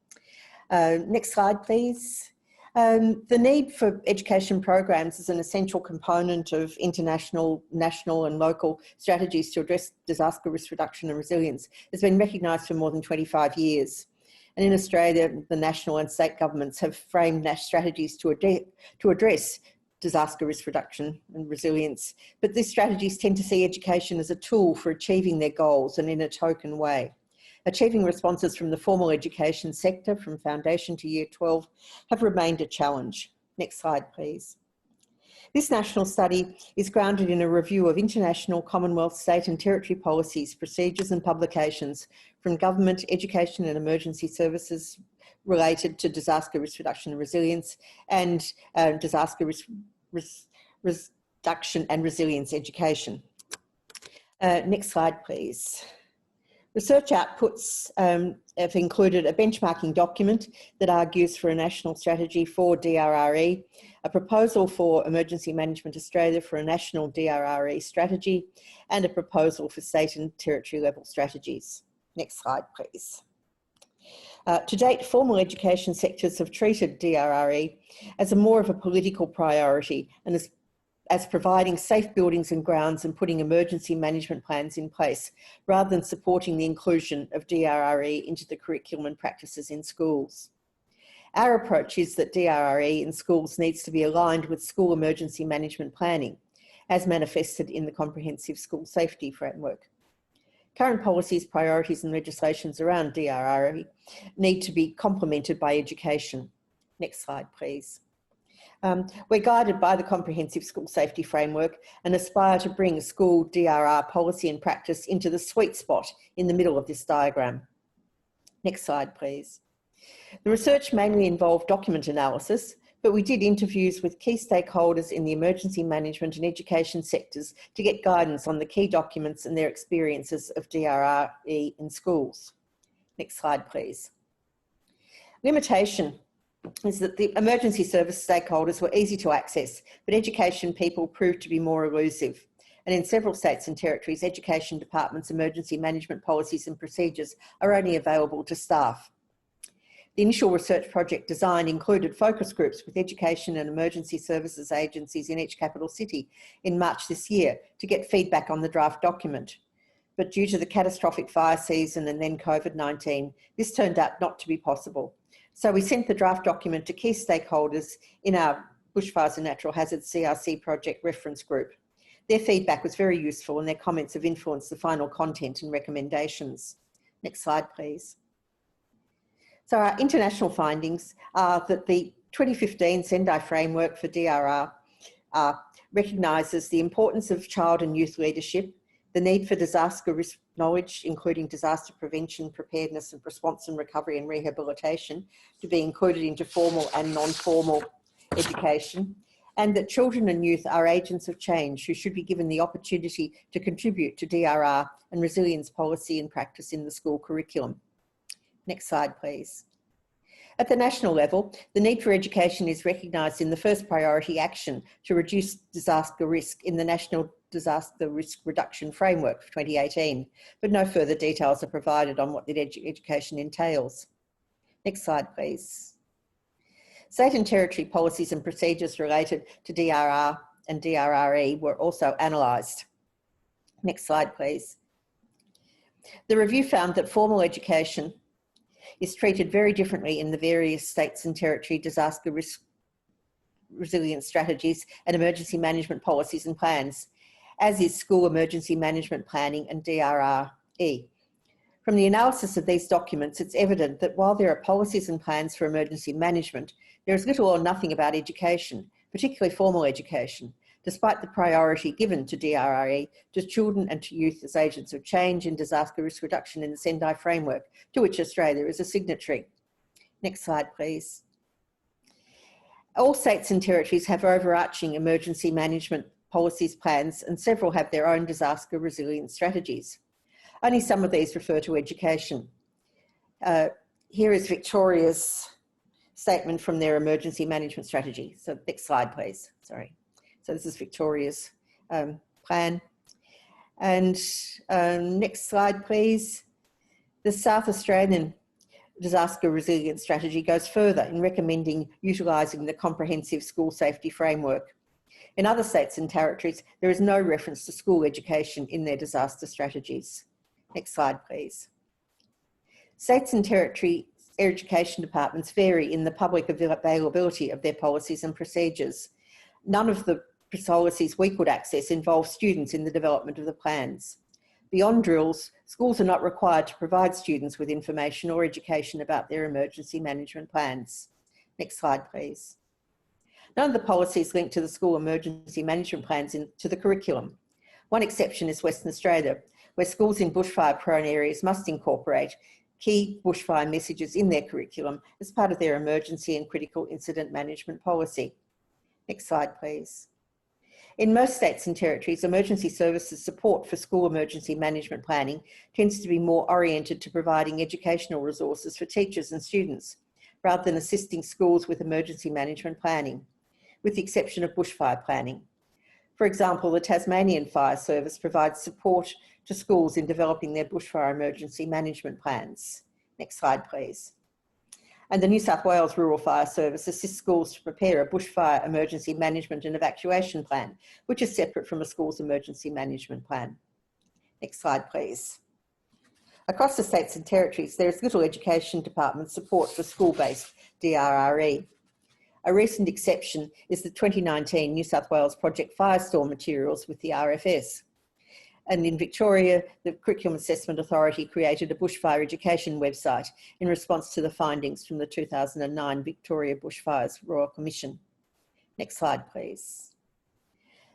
[SPEAKER 5] Next slide, please. The need for education programs is an essential component of international, national and local strategies to address disaster risk reduction and resilience. It's been recognised for more than 25 years. And in Australia, the national and state governments have framed national strategies to address disaster risk reduction and resilience. But these strategies tend to see education as a tool for achieving their goals and in a token way. Achieving responses from the formal education sector, from foundation to year 12, have remained a challenge. Next slide, please. This national study is grounded in a review of international, Commonwealth, state and territory policies, procedures and publications from government, education and emergency services related to disaster risk reduction and resilience, and disaster risk reduction and resilience education. Next slide, please. Research outputs have included a benchmarking document that argues for a national strategy for DRRE, a proposal for Emergency Management Australia for a national DRRE strategy, and a proposal for state and territory level strategies. Next slide, please. To date, formal education sectors have treated DRRE as more of a political priority and as providing safe buildings and grounds and putting emergency management plans in place, rather than supporting the inclusion of DRRE into the curriculum and practices in schools. Our approach is that DRRE in schools needs to be aligned with school emergency management planning, as manifested in the Comprehensive School Safety Framework. Current policies, priorities and legislations around DRRE need to be complemented by education. Next slide, please. We're guided by the Comprehensive School Safety Framework and aspire to bring school DRR policy and practice into the sweet spot in the middle of this diagram. Next slide, please. The research mainly involved document analysis, but we did interviews with key stakeholders in the emergency management and education sectors to get guidance on the key documents and their experiences of DRRE in schools. Next slide, please. Limitation is that the emergency service stakeholders were easy to access, but education people proved to be more elusive. And in several states and territories, education departments' emergency management policies and procedures are only available to staff. The initial research project design included focus groups with education and emergency services agencies in each capital city in March this year to get feedback on the draft document. But due to the catastrophic fire season and then COVID-19, this turned out not to be possible. So we sent the draft document to key stakeholders in our Bushfires and Natural Hazards CRC project reference group. Their feedback was very useful and their comments have influenced the final content and recommendations. Next slide, please. So our international findings are that the 2015 Sendai Framework for DRR recognises the importance of child and youth leadership, the need for disaster risk knowledge, including disaster prevention, preparedness and response and recovery and rehabilitation, to be included into formal and non-formal education, and that children and youth are agents of change who should be given the opportunity to contribute to DRR and resilience policy and practice in the school curriculum. Next slide, please. At the national level, the need for education is recognised in the first priority action to reduce disaster risk in the National Disaster Risk Reduction Framework for 2018, but no further details are provided on what the education entails. Next slide, please. State and territory policies and procedures related to DRR and DRRE were also analysed. Next slide, please. The review found that formal education is treated very differently in the various states and territory disaster risk resilience strategies and emergency management policies and plans, as is school emergency management planning and DRRE. From the analysis of these documents, it's evident that while there are policies and plans for emergency management, there is little or nothing about education, particularly formal education, despite the priority given to DRRE, to children and to youth as agents of change in disaster risk reduction in the Sendai Framework, to which Australia is a signatory. Next slide, please. All states and territories have overarching emergency management policies, plans, and several have their own disaster resilience strategies. Only some of these refer to education. Here is Victoria's statement from their emergency management strategy. So next slide, please. Sorry. So this is Victoria's plan. And next slide, please. The South Australian Disaster Resilience Strategy goes further in recommending utilising the Comprehensive School Safety Framework. In other states and territories, there is no reference to school education in their disaster strategies. Next slide, please. States and territory education departments vary in the public availability of their policies and procedures. None of the policies we could access involve students in the development of the plans. Beyond drills, schools are not required to provide students with information or education about their emergency management plans. Next slide, please. None of the policies linked to the school emergency management plans to the curriculum. One exception is Western Australia, where schools in bushfire-prone areas must incorporate key bushfire messages in their curriculum as part of their emergency and critical incident management policy. Next slide, please. In most states and territories, emergency services support for school emergency management planning tends to be more oriented to providing educational resources for teachers and students, rather than assisting schools with emergency management planning, with the exception of bushfire planning. For example, the Tasmanian Fire Service provides support to schools in developing their bushfire emergency management plans. Next slide, please. And the New South Wales Rural Fire Service assists schools to prepare a bushfire emergency management and evacuation plan, which is separate from a school's emergency management plan. Next slide, please. Across the states and territories, there is little education department support for school-based DRRE. A recent exception is the 2019 New South Wales Project Firestorm materials with the RFS. And in Victoria, the Curriculum Assessment Authority created a bushfire education website in response to the findings from the 2009 Victoria Bushfires Royal Commission. Next slide, please.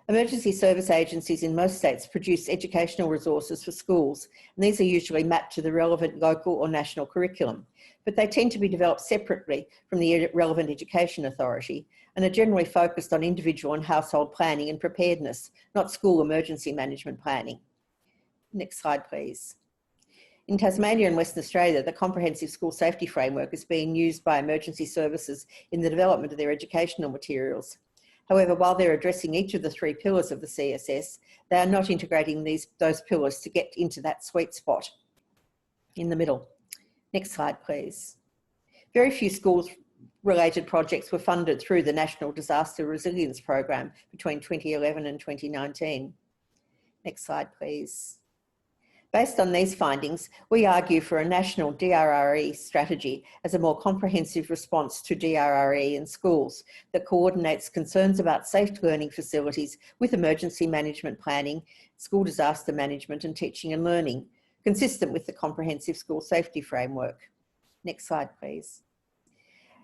[SPEAKER 5] Emergency service agencies in most states produce educational resources for schools, and these are usually mapped to the relevant local or national curriculum, but they tend to be developed separately from the relevant education authority and are generally focused on individual and household planning and preparedness, not school emergency management planning. Next slide, please. In Tasmania and Western Australia, the Comprehensive School Safety Framework is being used by emergency services in the development of their educational materials. However, while they're addressing each of the 3 pillars of the CSS, they are not integrating those pillars to get into that sweet spot in the middle. Next slide, please. Very few schools-related projects were funded through the National Disaster Resilience Program between 2011 and 2019. Next slide, please. Based on these findings, we argue for a national DRRE strategy as a more comprehensive response to DRRE in schools that coordinates concerns about safe learning facilities with emergency management planning, school disaster management and teaching and learning, consistent with the Comprehensive School Safety Framework. Next slide, please.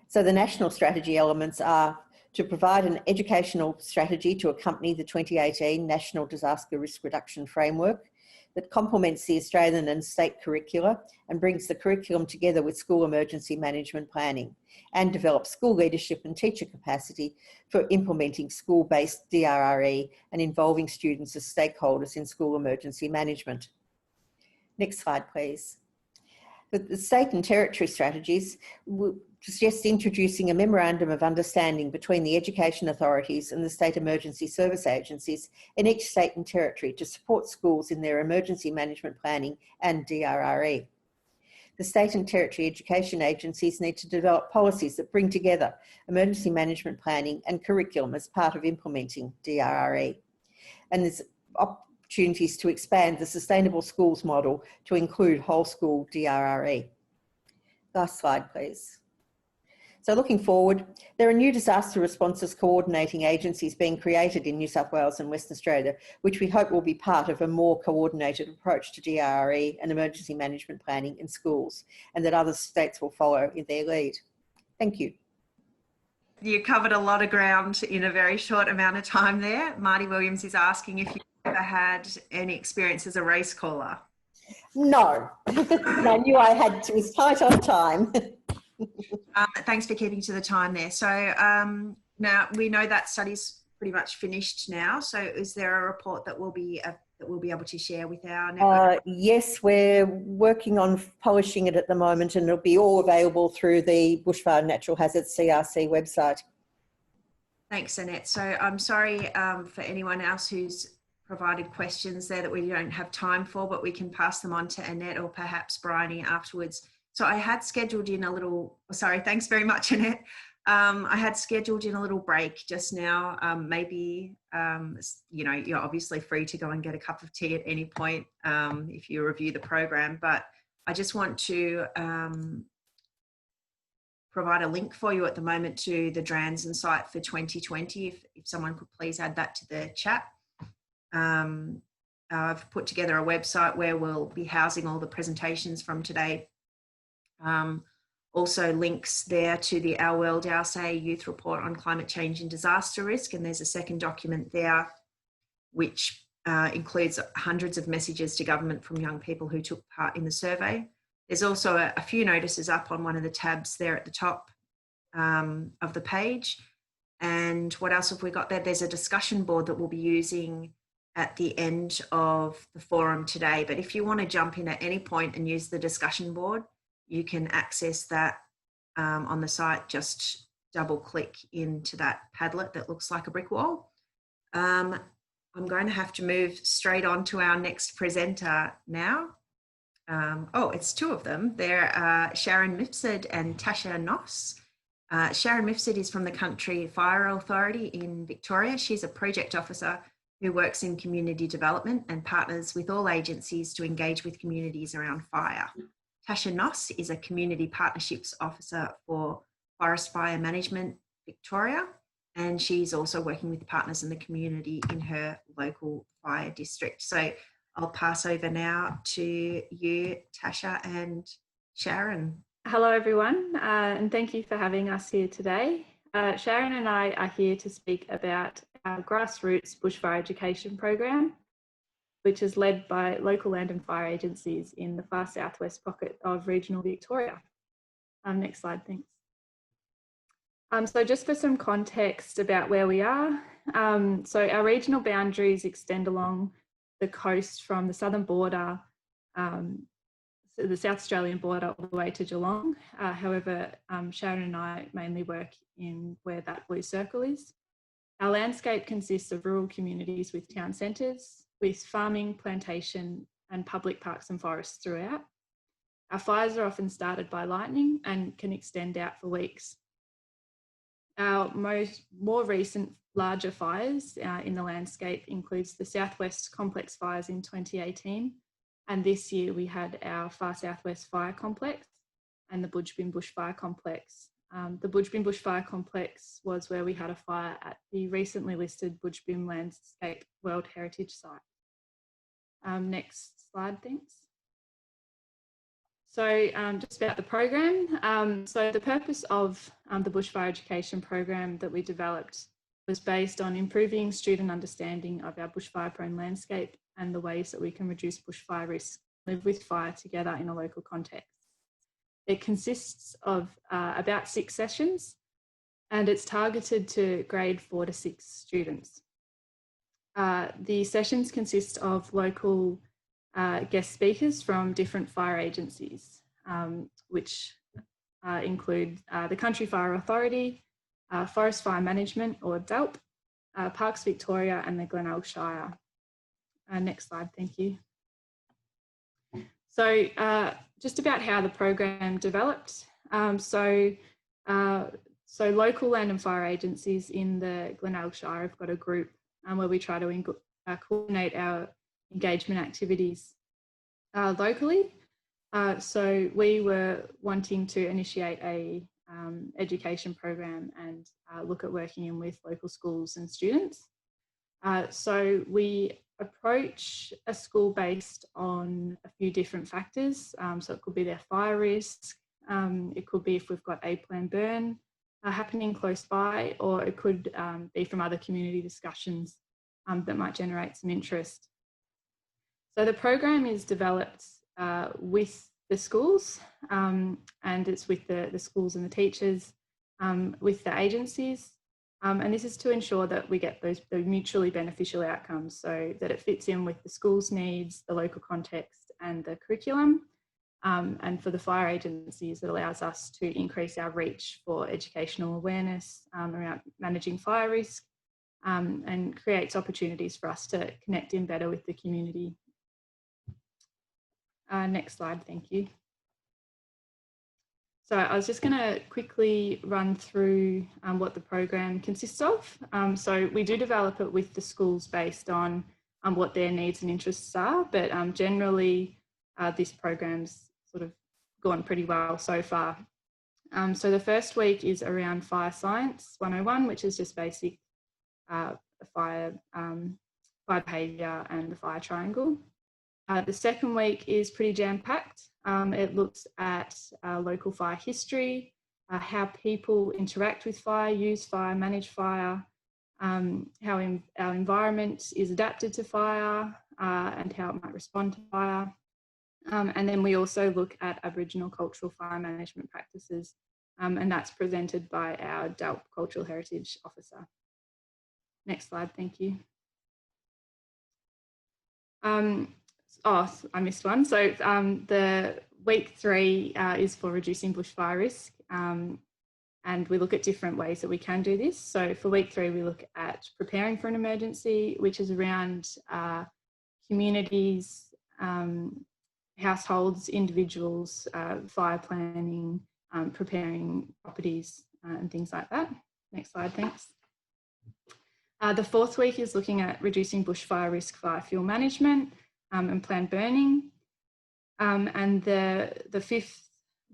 [SPEAKER 5] So the national strategy elements are to provide an educational strategy to accompany the 2018 National Disaster Risk Reduction Framework that complements the Australian and state curricula and brings the curriculum together with school emergency management planning, and develops school leadership and teacher capacity for implementing school-based DRRE and involving students as stakeholders in school emergency management. Next slide, please. The state and territory strategies suggest introducing a memorandum of understanding between the education authorities and the state emergency service agencies in each state and territory to support schools in their emergency management planning and DRRE. The state and territory education agencies need to develop policies that bring together emergency management planning and curriculum as part of implementing DRRE. And there's opportunities to expand the sustainable schools model to include whole school DRRE. Last slide, please. So looking forward, there are new disaster responses coordinating agencies being created in New South Wales and Western Australia, which we hope will be part of a more coordinated approach to DRRE and emergency management planning in schools, and that other states will follow in their lead. Thank you.
[SPEAKER 2] You covered a lot of ground in a very short amount of time there. Marty Williams is asking if you've ever had any experience as a race caller.
[SPEAKER 5] No, I knew I had to, was tight on time.
[SPEAKER 2] Thanks for keeping to the time there. So now we know that study's pretty much finished now. So is there a report that we'll be able to share with our network?
[SPEAKER 5] Yes, we're working on polishing it at the moment, and it'll be all available through the Bushfire Natural Hazards CRC website.
[SPEAKER 2] Thanks, Annette. So I'm sorry for anyone else who's provided questions there that we don't have time for, but we can pass them on to Annette or perhaps Bryony afterwards. So I had scheduled in a little, sorry, thanks very much, Annette. I had scheduled in a little break just now. Maybe, you know, you're obviously free to go and get a cup of tea at any point if you review the program, but I just want to provide a link for you at the moment to the DRANZSEN site for 2020, if someone could please add that to the chat. I've put together a website where we'll be housing all the presentations from today. Also links there to the Our World, Our Say Youth Report on Climate Change and Disaster Risk. And there's a second document there which includes hundreds of messages to government from young people who took part in the survey. There's also a few notices up on one of the tabs there at the top of the page. And what else have we got there? There's a discussion board that we'll be using at the end of the forum today. But if you want to jump in at any point and use the discussion board, you can access that on the site. Just double click into that Padlet that looks like a brick wall. I'm going to have to move straight on to our next presenter now. Oh, it's two of them. They're Sharon Mifsud and Tasha Noss. Sharon Mifsud is from the Country Fire Authority in Victoria. She's a project officer who works in community development and partners with all agencies to engage with communities around fire. Tasha Noss is a community partnerships officer for Forest Fire Management Victoria, and she's also working with partners in the community in her local fire district. So I'll pass over now to you, Tasha and Sharon.
[SPEAKER 6] Hello, everyone, and thank you for having us here today. Sharon and I are here to speak about our grassroots bushfire education program, which is led by local land and fire agencies in the far southwest pocket of regional Victoria. Next slide, thanks. So just for some context about where we are, so our regional boundaries extend along the coast from the southern border, so the South Australian border all the way to Geelong. However, Sharon and I mainly work in where that blue circle is. Our landscape consists of rural communities with town centres, with farming, plantation and public parks and forests throughout. Our fires are often started by lightning and can extend out for weeks. Our more recent larger fires in the landscape includes the Southwest Complex fires in 2018, and this year we had our Far Southwest Fire Complex and the Budgebin Bushfire Complex. The Budgebin Bushfire Complex was where we had a fire at the recently listed Budgebin Landscape World Heritage Site. Next slide, thanks. So just about the program. So the purpose of the bushfire education program that we developed was based on improving student understanding of our bushfire prone landscape and the ways that we can reduce bushfire risk, live with fire together in a local context. It consists of about 6 sessions and it's targeted to grade 4 to 6 students. The sessions consist of local guest speakers from different fire agencies, which include the Country Fire Authority, Forest Fire Management or DRANZSEN, Parks Victoria and the Glenelg Shire. Next slide, thank you. So just about how the program developed. So local land and fire agencies in the Glenelg Shire have got a group where we try to coordinate our engagement activities locally. So we were wanting to initiate a education program and look at working in with local schools and students. So we approach a school based on a few different factors. So it could be their fire risk, it could be if we've got a planned burn happening close by, or it could be from other community discussions that might generate some interest. So the program is developed with the schools and it's with the schools and the teachers, with the agencies. And this is to ensure that we get those mutually beneficial outcomes so that it fits in with the school's needs, the local context and the curriculum. And for the fire agencies, it allows us to increase our reach for educational awareness around managing fire risk and creates opportunities for us to connect in better with the community. Next slide, thank you. So I was just going to quickly run through what the program consists of. So we do develop it with the schools based on what their needs and interests are, but generally this program's sort of gone pretty well so far. So the first week is around Fire Science 101, which is just basic fire behaviour and the fire triangle. The second week is pretty jam-packed. It looks at local fire history, how people interact with fire, use fire, manage fire, how our environment is adapted to fire and how it might respond to fire. And then we also look at Aboriginal cultural fire management practices, and that's presented by our Drought Cultural Heritage Officer. Next slide, thank you. Oh, I missed one. So the week 3 is for reducing bushfire risk. And we look at different ways that we can do this. So for week 3, we look at preparing for an emergency, which is around communities, households, individuals, fire planning, preparing properties and things like that. Next slide, thanks. The 4th week is looking at reducing bushfire risk via fuel management and planned burning. And the 5th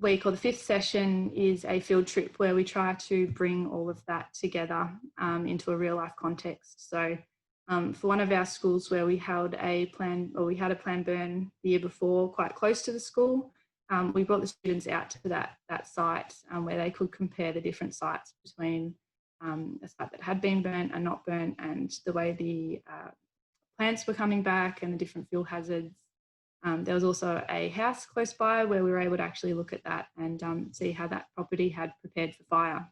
[SPEAKER 6] week, or the 5th session, is a field trip where we try to bring all of that together into a real life context. So for one of our schools where we held a planned burn the year before, quite close to the school, we brought the students out to that site where they could compare the different sites between a site that had been burnt and not burnt, and the way the plants were coming back and the different fuel hazards. There was also a house close by where we were able to actually look at that and see how that property had prepared for fire.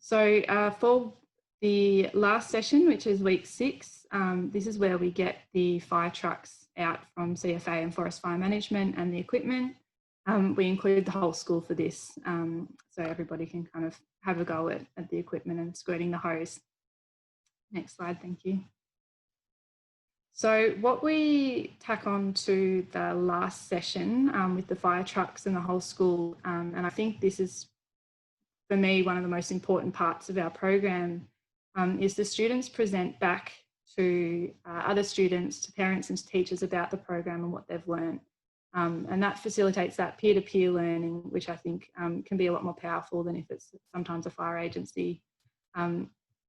[SPEAKER 6] So for the last session, which is week 6, this is where we get the fire trucks out from CFA and Forest Fire Management and the equipment. We include the whole school for this, so everybody can kind of have a go at the equipment and squirting the hose. Next slide, thank you. So what we tack on to the last session with the fire trucks and the whole school, and I think this is, for me, one of the most important parts of our program, is the students present back to other students, to parents and to teachers about the program and what they've learned. And that facilitates that peer-to-peer learning, which I think can be a lot more powerful than if it's sometimes a fire agency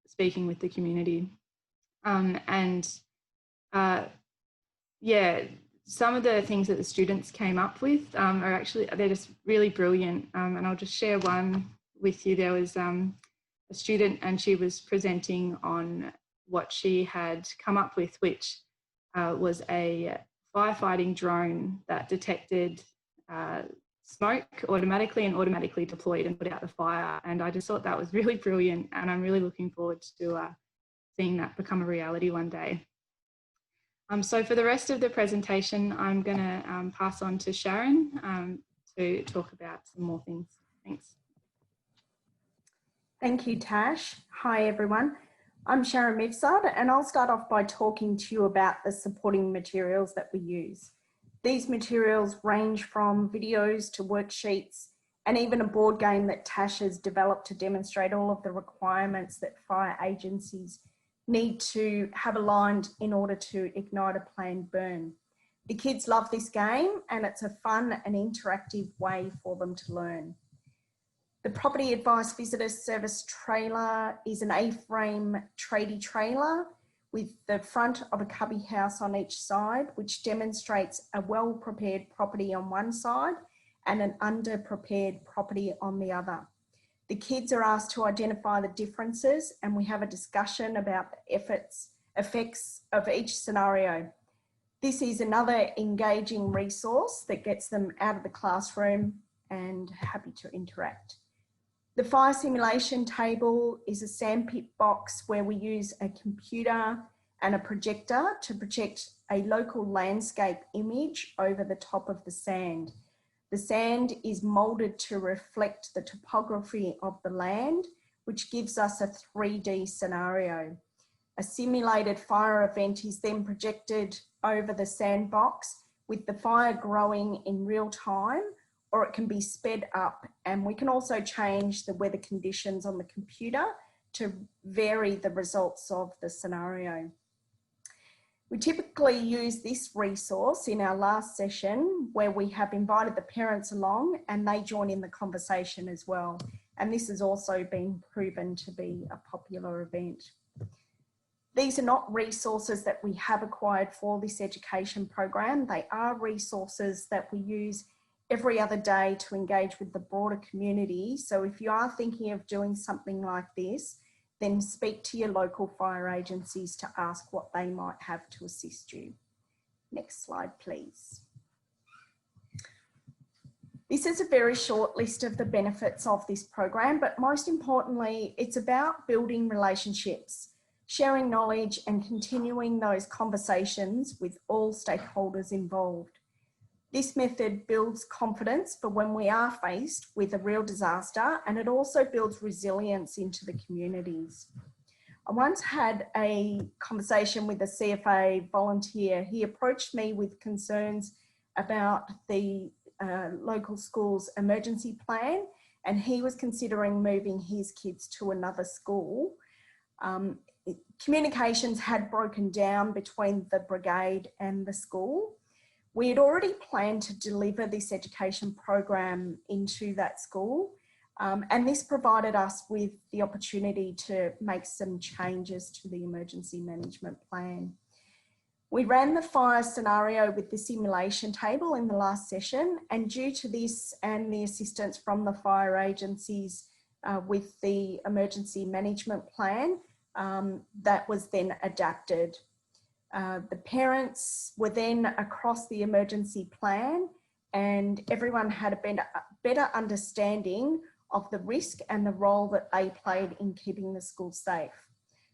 [SPEAKER 6] speaking with the community. Yeah, some of the things that the students came up with are actually, they're just really brilliant. And I'll just share one with you. There was a student, and she was presenting on what she had come up with, which was a firefighting drone that detected smoke automatically and automatically deployed and put out the fire. And I just thought that was really brilliant, and I'm really looking forward to seeing that become a reality one day. So for the rest of the presentation, I'm going to pass on to Sharon to talk about some more things. Thanks.
[SPEAKER 7] Thank you, Tash. Hi, everyone. I'm Sharon Mifsud, and I'll start off by talking to you about the supporting materials that we use. These materials range from videos to worksheets and even a board game that Tash has developed to demonstrate all of the requirements that fire agencies need to have aligned in order to ignite a planned burn. The kids love this game, and it's a fun and interactive way for them to learn. The Property Advice Visitor Service trailer is an A-frame tradie trailer with the front of a cubby house on each side, which demonstrates a well-prepared property on one side and an under-prepared property on the other. The kids are asked to identify the differences, and we have a discussion about the effects of each scenario. This is another engaging resource that gets them out of the classroom and happy to interact. The fire simulation table is a sandpit box where we use a computer and a projector to project a local landscape image over the top of the sand. The sand is moulded to reflect the topography of the land, which gives us a 3D scenario. A simulated fire event is then projected over the sandbox with the fire growing in real time, or it can be sped up, and we can also change the weather conditions on the computer to vary the results of the scenario. We typically use this resource in our last session where we have invited the parents along and they join in the conversation as well. And this has also been proven to be a popular event. These are not resources that we have acquired for this education program. They are resources that we use every other day to engage with the broader community. So if you are thinking of doing something like this, then speak to your local fire agencies to ask what they might have to assist you. Next slide, please. This is a very short list of the benefits of this program, but most importantly, it's about building relationships, sharing knowledge and continuing those conversations with all stakeholders involved. This method builds confidence for when we are faced with a real disaster, and it also builds resilience into the communities. I once had a conversation with a CFA volunteer. He approached me with concerns about the local school's emergency plan, and he was considering moving his kids to another school. Communications had broken down between the brigade and the school. We had already planned to deliver this education program into that school, and this provided us with the opportunity to make some changes to the emergency management plan. We ran the fire scenario with the simulation table in the last session, and due to this and the assistance from the fire agencies with the emergency management plan, that was then adapted. The parents were then across the emergency plan, and everyone had a better understanding of the risk and the role that they played in keeping the school safe.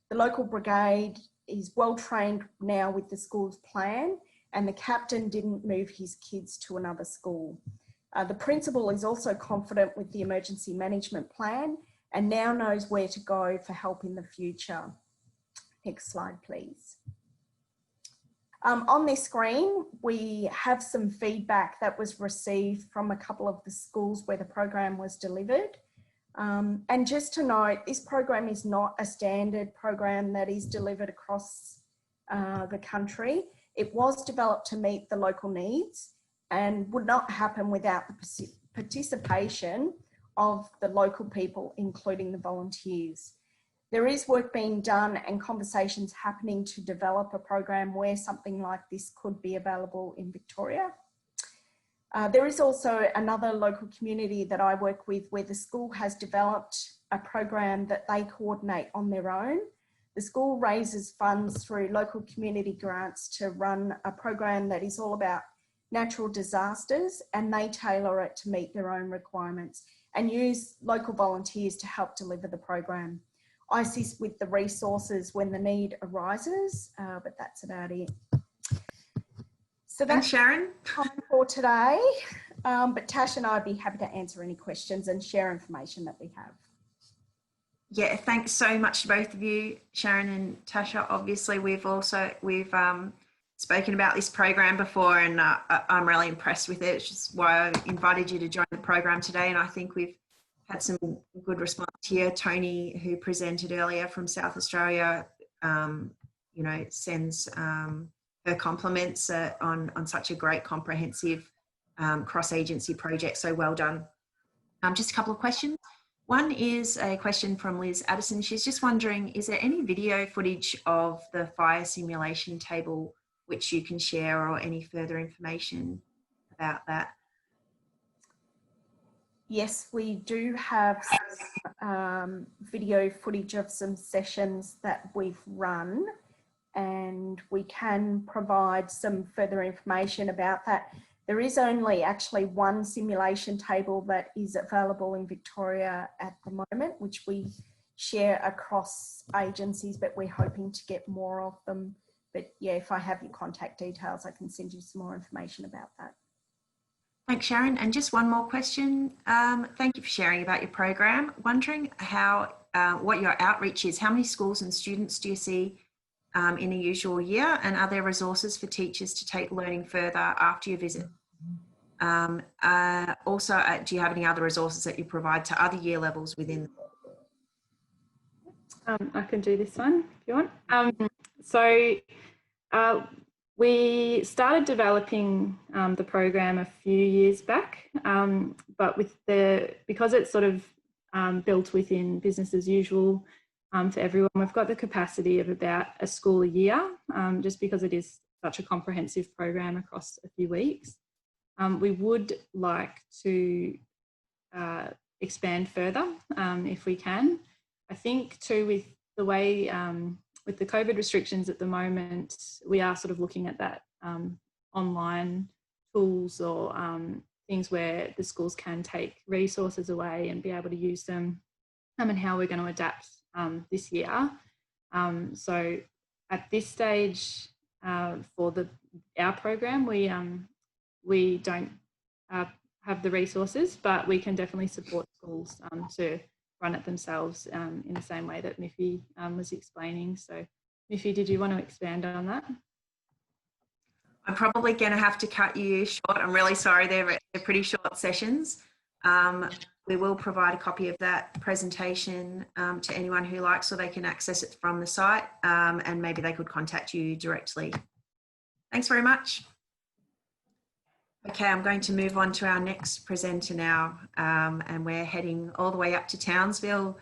[SPEAKER 7] The local brigade is well trained now with the school's plan, and the captain didn't move his kids to another school. The principal is also confident with the emergency management plan and now knows where to go for help in the future. Next slide, please. On this screen, we have some feedback that was received from a couple of the schools where the program was delivered. And just to note, this program is not a standard program that is delivered across the country. It was developed to meet the local needs and would not happen without the participation of the local people, including the volunteers. There is work being done and conversations happening to develop a program where something like this could be available in Victoria. There is also another local community that I work with where the school has developed a program that they coordinate on their own. The school raises funds through local community grants to run a program that is all about natural disasters, and they tailor it to meet their own requirements and use local volunteers to help deliver the program. I assist with the resources when the need arises, but that's about it. So that's
[SPEAKER 2] Sharon
[SPEAKER 7] for today, but Tash and I would be happy to answer any questions and share information that we have.
[SPEAKER 2] Yeah, thanks so much to both of you, Sharon and Tasha. Obviously, we've spoken about this program before, and I'm really impressed with it. It's just why I invited you to join the program today, and I think we've had some good response here. Tony, who presented earlier from South Australia, sends her compliments on such a great comprehensive cross-agency project. So well done. Just a couple of questions. One is a question from Liz Addison. She's just wondering, is there any video footage of the fire simulation table which you can share, or any further information about that?
[SPEAKER 7] Yes, we do have some, video footage of some sessions that we've run, and we can provide some further information about that. There is only actually one simulation table that is available in Victoria at the moment, which we share across agencies, but we're hoping to get more of them. But yeah, if I have your contact details, I can send you some more information about that.
[SPEAKER 2] Thanks, Sharon. And just one more question. Thank you for sharing about your program. Wondering what your outreach is. How many schools and students do you see in a usual year? And are there resources for teachers to take learning further after your visit? Also, do you have any other resources that you provide to other year levels within?
[SPEAKER 6] I can do this one if you want. We started developing the program a few years back, but because it's sort of built within business as usual, for everyone. We've got the capacity of about a school a year, just because it is such a comprehensive program across a few weeks. We would like to expand further if we can. I think too, with the way, with the COVID restrictions at the moment, we are sort of looking at that online tools or things where the schools can take resources away and be able to use them, and how we're going to adapt this year. So at this stage for our program, we don't have the resources, but we can definitely support schools to run it themselves in the same way that Miffy was explaining. So Miffy, did you want to expand on that?
[SPEAKER 2] I'm probably going to have to cut you short. I'm really sorry, they're pretty short sessions. We will provide a copy of that presentation to anyone who likes, so they can access it from the site, and maybe they could contact you directly. Thanks very much. Okay, I'm going to move on to our next presenter now, and we're heading all the way up to Townsville.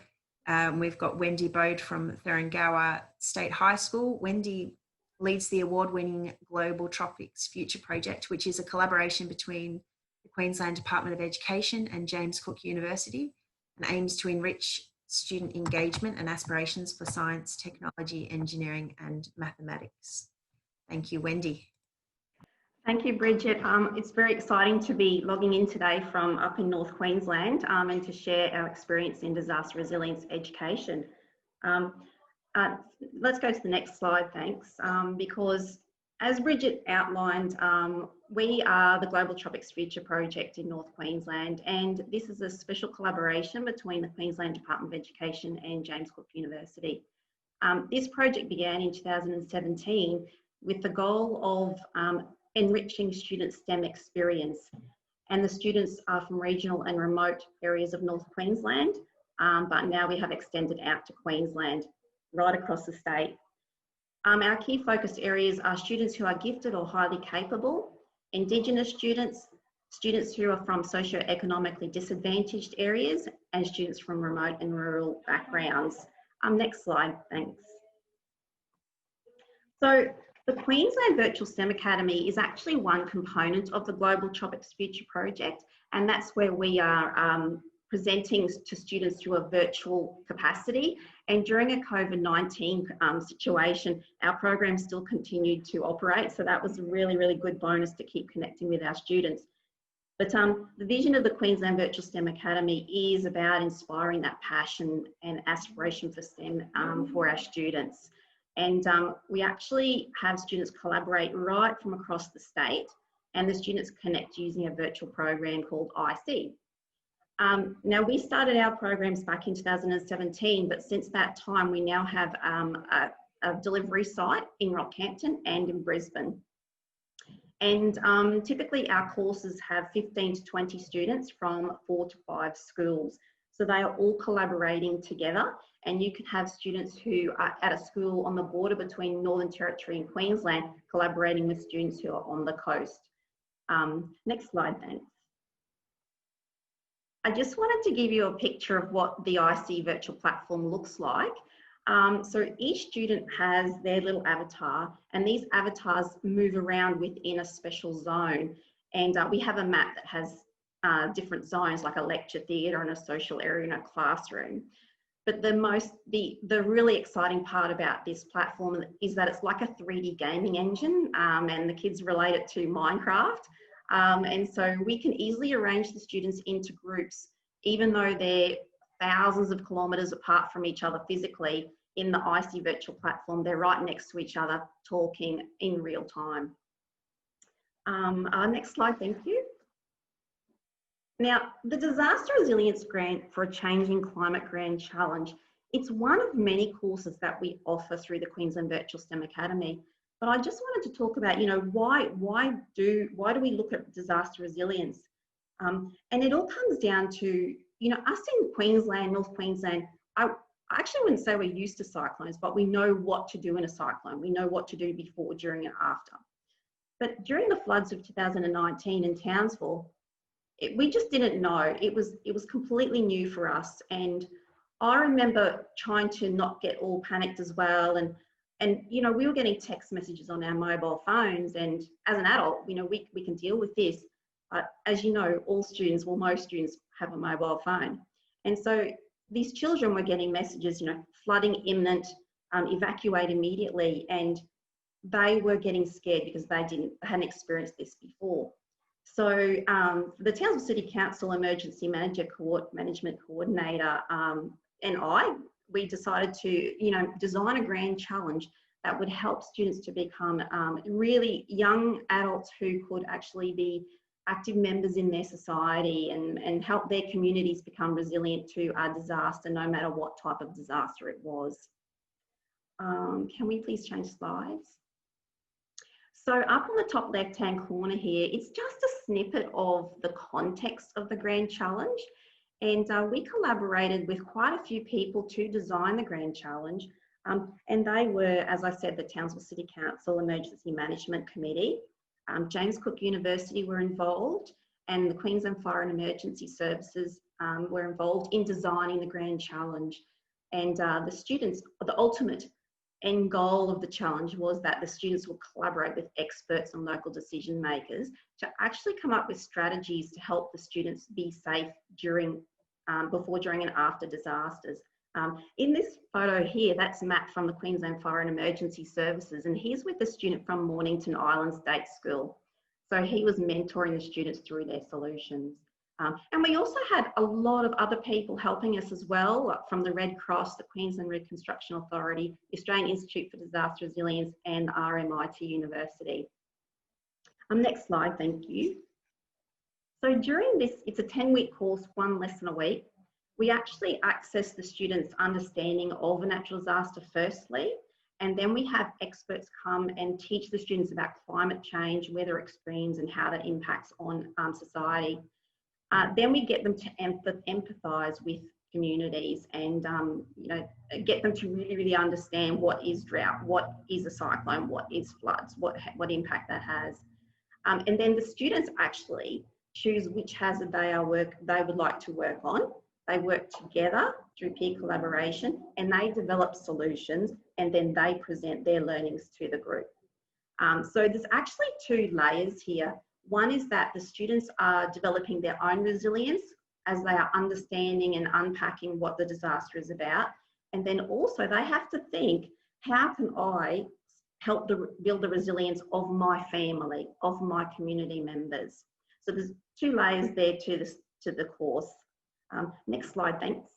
[SPEAKER 2] We've got Wendy Bode from Thuringowa State High School. Wendy leads the award-winning Global Tropics Future Project, which is a collaboration between the Queensland Department of Education and James Cook University, and aims to enrich student engagement and aspirations for science, technology, engineering, and mathematics. Thank you, Wendy.
[SPEAKER 8] Thank you, Bridget. It's very exciting to be logging in today from up in North Queensland and to share our experience in disaster resilience education. Let's go to the next slide, thanks, because as Bridget outlined, we are the Global Tropics Future Project in North Queensland, and this is a special collaboration between the Queensland Department of Education and James Cook University. This project began in 2017 with the goal of enriching students' STEM experience, and the students are from regional and remote areas of North Queensland, but now we have extended out to Queensland, right across the state. Our key focus areas are students who are gifted or highly capable, Indigenous students, students who are from socioeconomically disadvantaged areas, and students from remote and rural backgrounds. Next slide, thanks. So the Queensland Virtual STEM Academy is actually one component of the Global Tropics Future Project, and that's where we are presenting to students through a virtual capacity. And during a COVID-19 situation, our program still continued to operate, so that was a really, really good bonus to keep connecting with our students. But the vision of the Queensland Virtual STEM Academy is about inspiring that passion and aspiration for STEM for our students. And we actually have students collaborate right from across the state, and the students connect using a virtual program called IC. Now, we started our programs back in 2017, but since that time, we now have a delivery site in Rockhampton and in Brisbane. And typically our courses have 15 to 20 students from 4 to 5 schools. So they are all collaborating together, and you can have students who are at a school on the border between Northern Territory and Queensland collaborating with students who are on the coast. Next slide, thanks. I just wanted to give you a picture of what the IC virtual platform looks like. So each student has their little avatar, and these avatars move around within a special zone. And we have a map that has different zones, like a lecture theatre and a social area and a classroom. But the really exciting part about this platform is that it's like a 3D gaming engine, and the kids relate it to Minecraft. And so we can easily arrange the students into groups, even though they're thousands of kilometres apart from each other physically. In the IC virtual platform, they're right next to each other, talking in real time. Next slide, thank you. Now, the Disaster Resilience Grant for a Changing Climate Grand Challenge, it's one of many courses that we offer through the Queensland Virtual STEM Academy. But I just wanted to talk about, why do we look at disaster resilience? And it all comes down to, us in Queensland, North Queensland, I actually wouldn't say we're used to cyclones, but we know what to do in a cyclone. We know what to do before, during, and after. But during the floods of 2019 in Townsville, we just didn't know. It was completely new for us. And I remember trying to not get all panicked as well. And you know, we were getting text messages on our mobile phones, and as an adult, you know, we can deal with this. But as you know, all students, well, most students have a mobile phone. And so these children were getting messages, you know, flooding imminent, evacuate immediately. And they were getting scared because they hadn't experienced this before. So the Townsville City Council Emergency Management Coordinator and we decided to, you know, design a grand challenge that would help students to become really young adults who could actually be active members in their society and help their communities become resilient to a disaster, no matter what type of disaster it was. Can we please change slides? So up on the top left-hand corner here, it's just a snippet of the context of the Grand Challenge. And we collaborated with quite a few people to design the Grand Challenge. And they were, as I said, the Townsville City Council Emergency Management Committee. James Cook University were involved, and the Queensland Fire and Emergency Services were involved in designing the Grand Challenge. And the students, the ultimate end goal of the challenge was that the students will collaborate with experts and local decision makers to actually come up with strategies to help the students be safe during, before, during and after disasters. In this photo here, that's Matt from the Queensland Fire and Emergency Services, and he's with a student from Mornington Island State School. So he was mentoring the students through their solutions. And we also had a lot of other people helping us as well, from the Red Cross, the Queensland Reconstruction Authority, the Australian Institute for Disaster Resilience, and RMIT University. Next slide, thank you. So during this, it's a 10-week course, 1 lesson a week. We actually access the students' understanding of a natural disaster firstly, and then we have experts come and teach the students about climate change, weather extremes, and how that impacts on society. Then we get them to empathise with communities and you know, get them to really understand what is drought, what is a cyclone, what is floods, what impact that has. And then the students actually choose which hazard they would like to work on. They work together through peer collaboration, and they develop solutions, and then they present their learnings to the group. So there's actually 2 layers here. One is that the students are developing their own resilience as they are understanding and unpacking what the disaster is about. And then also they have to think, how can I help build the resilience of my family, of my community members? So there's 2 layers there to the course. Next slide, thanks.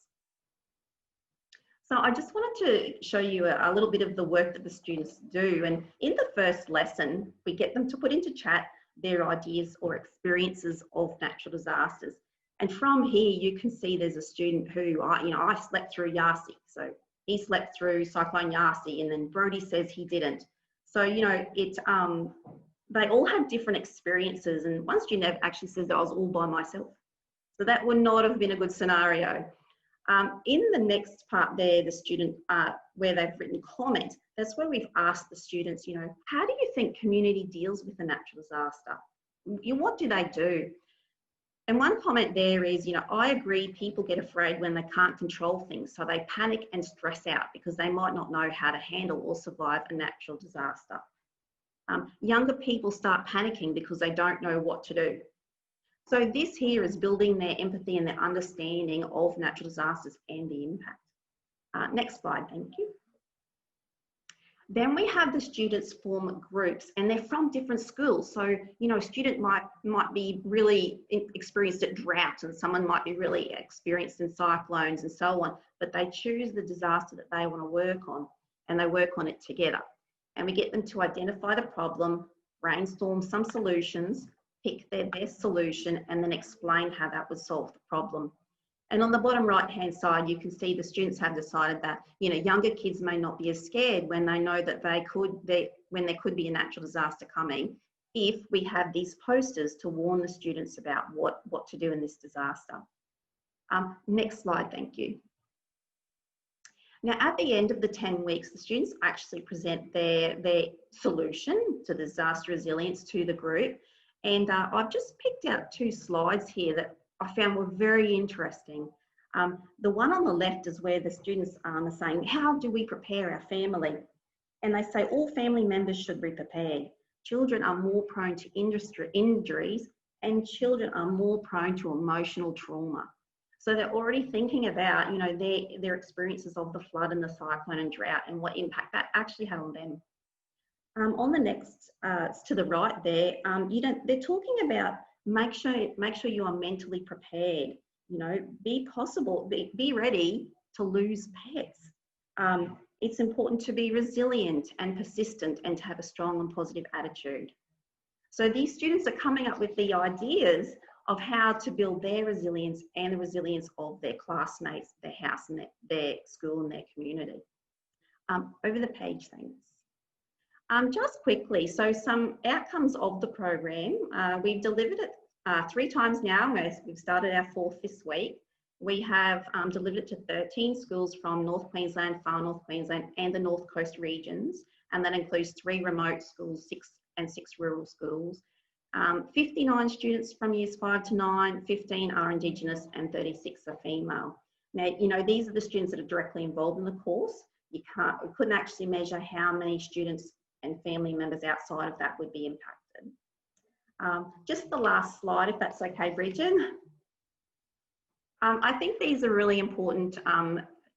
[SPEAKER 8] So I just wanted to show you a little bit of the work that the students do. And in the first lesson, we get them to put into chat their ideas or experiences of natural disasters. And from here, you can see there's a student who, I slept through Yasi. So he slept through Cyclone Yasi, and then Brody says he didn't. So, you know, they all have different experiences. And one student actually says that I was all by myself. So that would not have been a good scenario. In the next part there, the student, where they've written comment, that's where we've asked the students, you know, how do you think community deals with a natural disaster? What do they do? And one comment there is, you know, I agree people get afraid when they can't control things, so they panic and stress out because they might not know how to handle or survive a natural disaster. Younger people start panicking because they don't know what to do. So this here is building their empathy and their understanding of natural disasters and the impact. Next slide, thank you. Then we have the students form groups, and they're from different schools. So, you know, a student might be really experienced at drought, and someone might be really experienced in cyclones and so on, but they choose the disaster that they want to work on, and they work on it together. And we get them to identify the problem, brainstorm some solutions, pick their best solution, and then explain how that would solve the problem. And on the bottom right-hand side, you can see the students have decided that, you know, younger kids may not be as scared when they know that when there could be a natural disaster coming, if we have these posters to warn the students about what to do in this disaster. Next slide, thank you. Now, at the end of the 10 weeks, the students actually present their solution to disaster resilience to the group. And I've just picked out 2 slides here that I found were very interesting. The one on the left is where the students are saying, how do we prepare our family? And they say all family members should be prepared. Children are more prone to injuries, and children are more prone to emotional trauma. So they're already thinking about, you know, their experiences of the flood and the cyclone and drought and what impact that actually had on them. On the next, to the right there, they're talking about make sure you are mentally prepared. You know, be ready to lose pets. It's important to be resilient and persistent and to have a strong and positive attitude. So these students are coming up with the ideas of how to build their resilience and the resilience of their classmates, their house and their school and their community. Over the page, thanks. Just quickly, so some outcomes of the program. We've delivered it 3 times now. We've started our 4th this week. We have delivered it to 13 schools from North Queensland, Far North Queensland and the North Coast regions. And that includes 3 remote schools, 6 rural schools. 59 students from years 5 to 9, 15 are Indigenous and 36 are female. Now, you know, these are the students that are directly involved in the course. We couldn't actually measure how many students and family members outside of that would be impacted. Just the last slide, if that's okay, Bridget. I think these are really important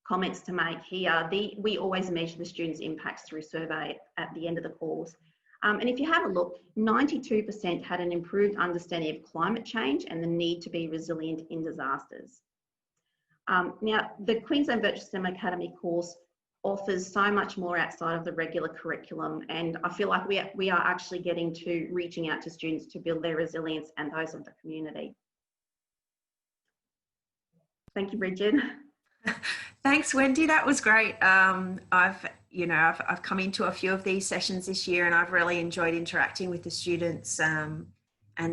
[SPEAKER 8] comments to make here. We always measure the students' impacts through survey at the end of the course. And if you have a look, 92% had an improved understanding of climate change and the need to be resilient in disasters. Now, the Queensland Virtual STEM Academy course offers so much more outside of the regular curriculum, and I feel like we are actually getting to reaching out to students to build their resilience and those of the community. Thank you, Bridget.
[SPEAKER 2] Thanks, Wendy. That was great. I've come into a few of these sessions this year, and I've really enjoyed interacting with the students and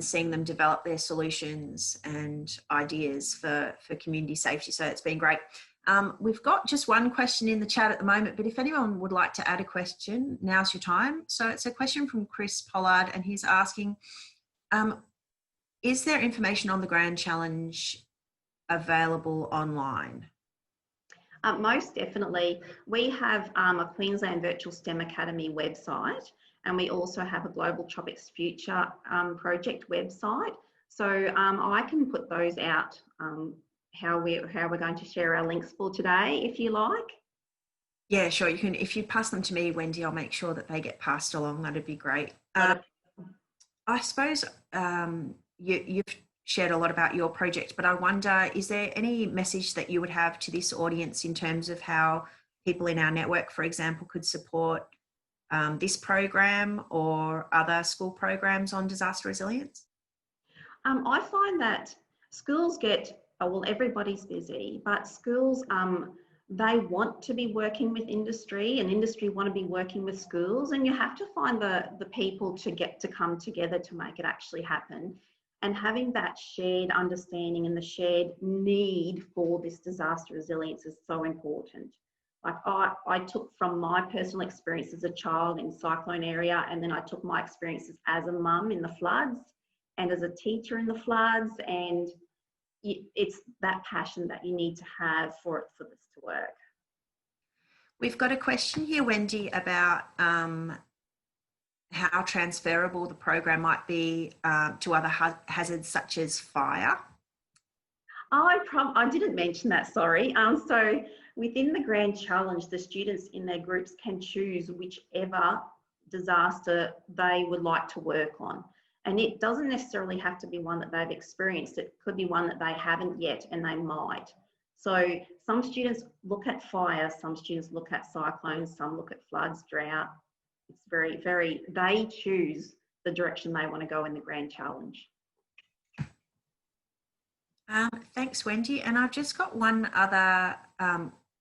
[SPEAKER 2] seeing them develop their solutions and ideas for community safety. So it's been great. We've got just one question in the chat at the moment, but if anyone would like to add a question, now's your time. So it's a question from Chris Pollard, and he's asking, is there information on the Grand Challenge available online?
[SPEAKER 8] Most definitely. We have a Queensland Virtual STEM Academy website, and we also have a Global Tropics Future project website. So I can put those out, how we're going to share our links for today, if you like.
[SPEAKER 2] Yeah, sure. You can. If you pass them to me, Wendy, I'll make sure that they get passed along. That'd be great. I suppose you've shared a lot about your project, but I wonder, is there any message that you would have to this audience in terms of how people in our network, for example, could support this program or other school programs on disaster resilience?
[SPEAKER 8] I find that schools everybody's busy, but schools, they want to be working with industry, and industry want to be working with schools, and you have to find the people to come together to make it actually happen. And having that shared understanding and the shared need for this disaster resilience is so important. Like I took from my personal experience as a child in cyclone area, and then I took my experiences as a mum in the floods and as a teacher in the floods, and it's that passion that you need to have for this to work.
[SPEAKER 2] We've got a question here, Wendy, about how transferable the program might be to other hazards such as fire.
[SPEAKER 8] I didn't mention that, sorry. So within the Grand Challenge, the students in their groups can choose whichever disaster they would like to work on. And it doesn't necessarily have to be one that they've experienced. It could be one that they haven't yet and they might. So some students look at fire, some students look at cyclones, some look at floods, drought. It's they choose the direction they want to go in the Grand Challenge.
[SPEAKER 2] Thanks, Wendy. And I've just got one other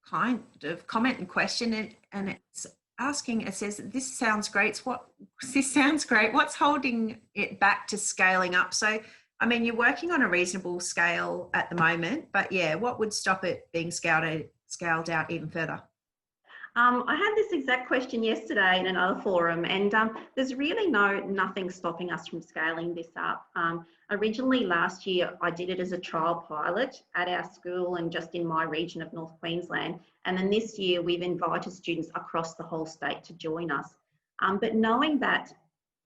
[SPEAKER 2] kind of comment and question, and it's asking, it says, this sounds great. What's holding it back to scaling up? So, I mean, you're working on a reasonable scale at the moment, but yeah, what would stop it being scaled out even further?
[SPEAKER 8] I had this exact question yesterday in another forum, and there's really nothing stopping us from scaling this up. Originally last year, I did it as a trial pilot at our school and just in my region of North Queensland. And then this year, we've invited students across the whole state to join us. But knowing that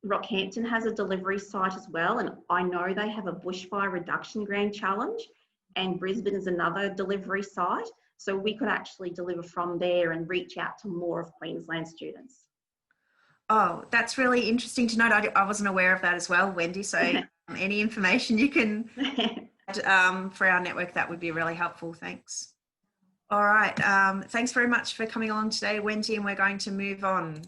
[SPEAKER 8] Rockhampton has a delivery site as well, and I know they have a bushfire reduction grand challenge, and Brisbane is another delivery site. So we could actually deliver from there and reach out to more of Queensland students.
[SPEAKER 2] Oh, that's really interesting to note. I wasn't aware of that as well, Wendy. So any information you can add for our network, that would be really helpful. Thanks. All right. Thanks very much for coming along today, Wendy, and we're going to move on.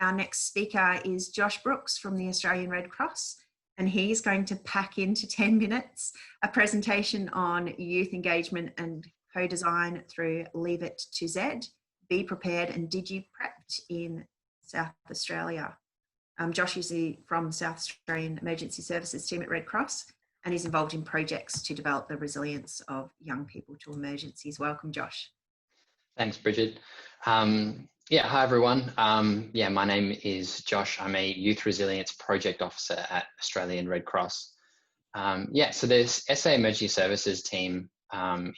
[SPEAKER 2] Our next speaker is Josh Brooks from the Australian Red Cross, and he's going to pack into 10 minutes a presentation on youth engagement and co-design through Leave It to Z, Be Prepared and Digi-Prepped in South Australia. Josh is from South Australian Emergency Services team at Red Cross, and he's involved in projects to develop the resilience of young people to emergencies. Welcome, Josh.
[SPEAKER 9] Thanks, Bridget. Yeah, hi everyone. Yeah, my name is Josh. I'm a Youth Resilience Project Officer at Australian Red Cross. Yeah, so this SA Emergency Services team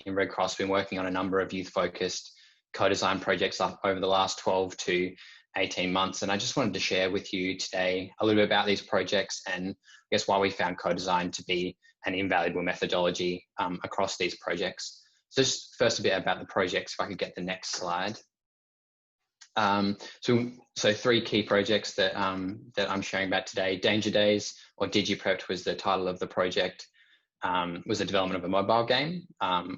[SPEAKER 9] in Red Cross been working on a number of youth-focused co-design projects over the last 12 to 18 months. And I just wanted to share with you today a little bit about these projects and I guess why we found co-design to be an invaluable methodology across these projects. So just first a bit about the projects, if I could get the next slide. So three key projects that I'm sharing about today. Danger Days, or DigiPrepped was the title of the project, was the development of a mobile game,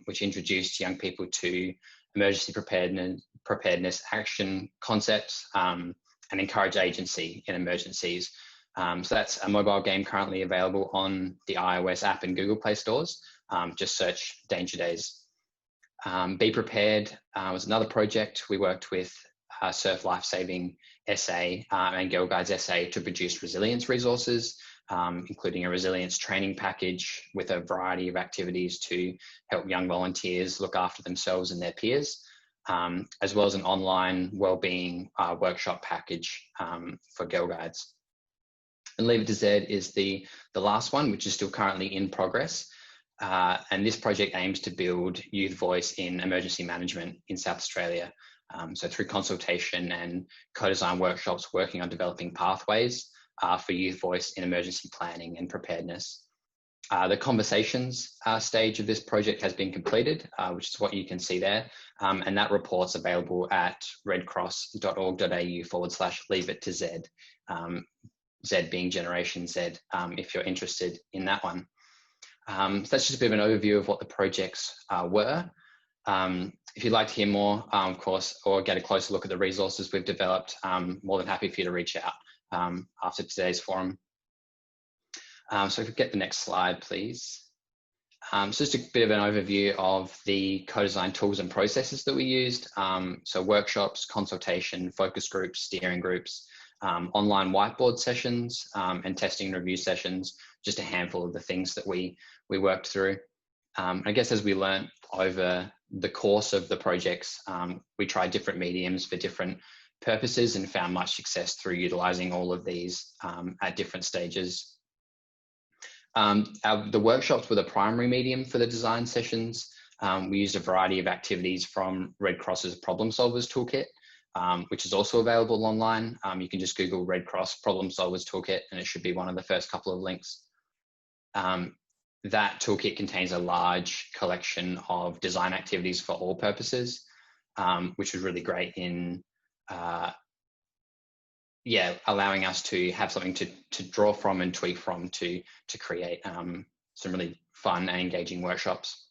[SPEAKER 9] which introduced young people to emergency preparedness action concepts and encourage agency in emergencies. So that's a mobile game currently available on the iOS app and Google Play stores. Just search Danger Days. Be Prepared was another project. We worked with Surf Lifesaving SA and Girl Guides SA to produce resilience resources, including a resilience training package with a variety of activities to help young volunteers look after themselves and their peers, as well as an online wellbeing workshop package for Girl Guides. And Leave It to Z is the last one, which is still currently in progress. And this project aims to build youth voice in emergency management in South Australia. So through consultation and co-design workshops working on developing pathways for youth voice in emergency planning and preparedness. The conversations stage of this project has been completed, which is what you can see there. And that report's available at redcross.org.au/leave it to Z. Z being Generation Z, if you're interested in that one. So that's just a bit of an overview of what the projects were. If you'd like to hear more, of course, or get a closer look at the resources we've developed, more than happy for you to reach out after today's forum. So if we get the next slide, please. So just a bit of an overview of the co-design tools and processes that we used. So workshops, consultation, focus groups, steering groups, online whiteboard sessions, and testing and review sessions, just a handful of the things that we worked through. I guess as we learned over the course of the projects, we tried different mediums for different purposes and found much success through utilising all of these at different stages. The workshops were the primary medium for the design sessions. We used a variety of activities from Red Cross's Problem Solvers Toolkit, which is also available online. You can just Google Red Cross Problem Solvers Toolkit and it should be one of the first couple of links. That toolkit contains a large collection of design activities for all purposes, which was really great in allowing us to have something to draw from and tweak from to create some really fun and engaging workshops.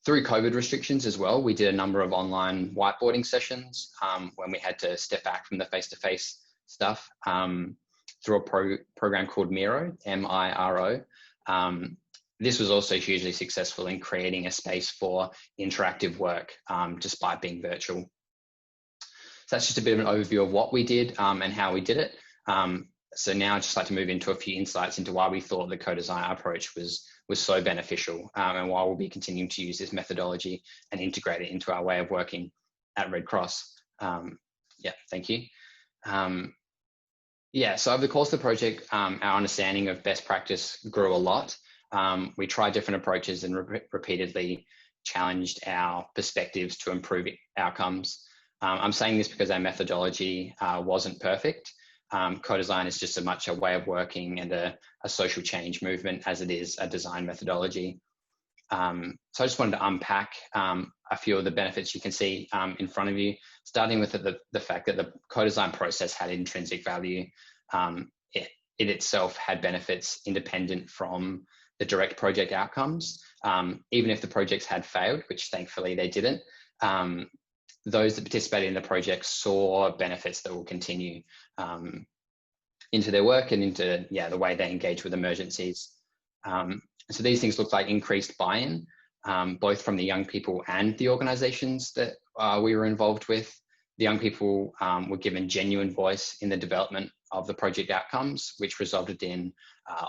[SPEAKER 9] Through COVID restrictions as well, we did a number of online whiteboarding sessions when we had to step back from the face-to-face stuff through a program called Miro, M-I-R-O. This was also hugely successful in creating a space for interactive work despite being virtual. So that's just a bit of an overview of what we did and how we did it. So now I'd just like to move into a few insights into why we thought the co-design approach was so beneficial and why we'll be continuing to use this methodology and integrate it into our way of working at Red Cross. Yeah, thank you. Yeah, so over the course of the project, our understanding of best practice grew a lot. We tried different approaches and repeatedly challenged our perspectives to improve outcomes. I'm saying this because our methodology wasn't perfect. Co-design is just as much a way of working and a social change movement as it is a design methodology. So I just wanted to unpack a few of the benefits you can see in front of you, starting with the fact that the co-design process had intrinsic value. It itself had benefits independent from the direct project outcomes. Even if the projects had failed, which thankfully they didn't, those that participated in the project saw benefits that will continue into their work and into the way they engage with emergencies. So these things look like increased buy-in, both from the young people and the organisations that we were involved with. The young people were given genuine voice in the development of the project outcomes, which resulted in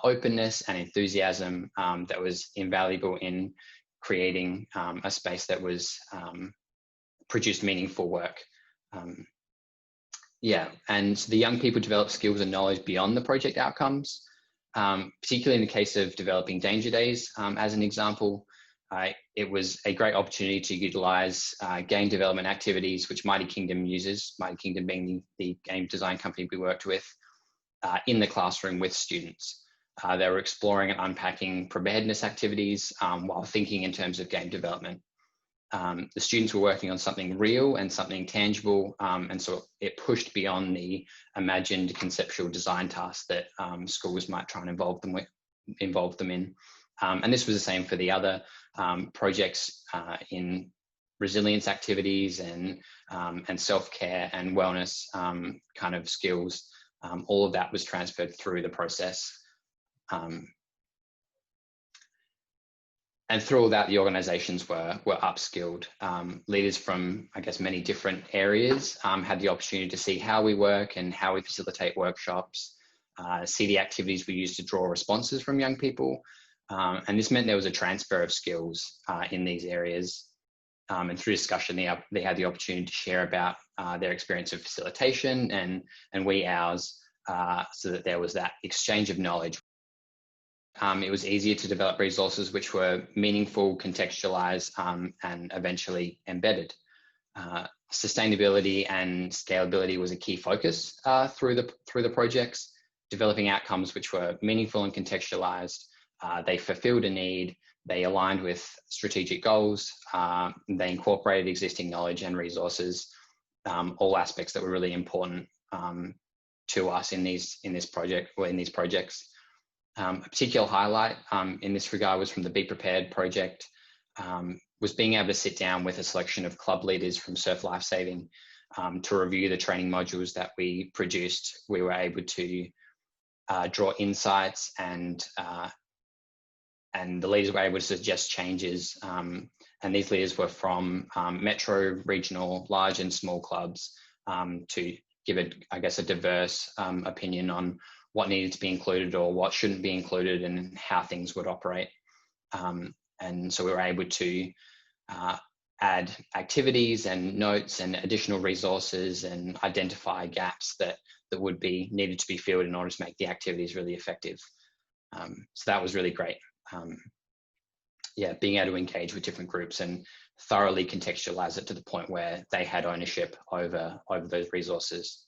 [SPEAKER 9] openness and enthusiasm that was invaluable in creating a space that was produced meaningful work. And the young people developed skills and knowledge beyond the project outcomes, particularly in the case of developing Danger Days as an example. It was a great opportunity to utilise game development activities which Mighty Kingdom uses, Mighty Kingdom being the game design company we worked with, in the classroom with students. They were exploring and unpacking preparedness activities while thinking in terms of game development. The students were working on something real and something tangible, and so it pushed beyond the imagined conceptual design tasks that schools might try and involve them in. And this was the same for the other projects in resilience activities and self-care and wellness kind of skills. All of that was transferred through the process. And through all that, the organisations were upskilled. Leaders from, I guess, many different areas had the opportunity to see how we work and how we facilitate workshops, see the activities we use to draw responses from young people. And this meant there was a transfer of skills in these areas. And through discussion, they had the opportunity to share about their experience of facilitation and we ours, so that there was that exchange of knowledge. It was easier to develop resources which were meaningful, contextualized, and eventually embedded. Sustainability and scalability was a key focus through the projects, developing outcomes which were meaningful and contextualized. They fulfilled a need, they aligned with strategic goals, they incorporated existing knowledge and resources, all aspects that were really important to us in these projects. A particular highlight in this regard was from the Be Prepared project, was being able to sit down with a selection of club leaders from Surf Lifesaving to review the training modules that we produced. We were able to draw insights and the leaders were able to suggest changes. And these leaders were from metro, regional, large and small clubs to give a diverse opinion on what needed to be included or what shouldn't be included and how things would operate. And so we were able to add activities and notes and additional resources and identify gaps that would be needed to be filled in order to make the activities really effective. So that was really great. Being able to engage with different groups and thoroughly contextualize it to the point where they had ownership over those resources.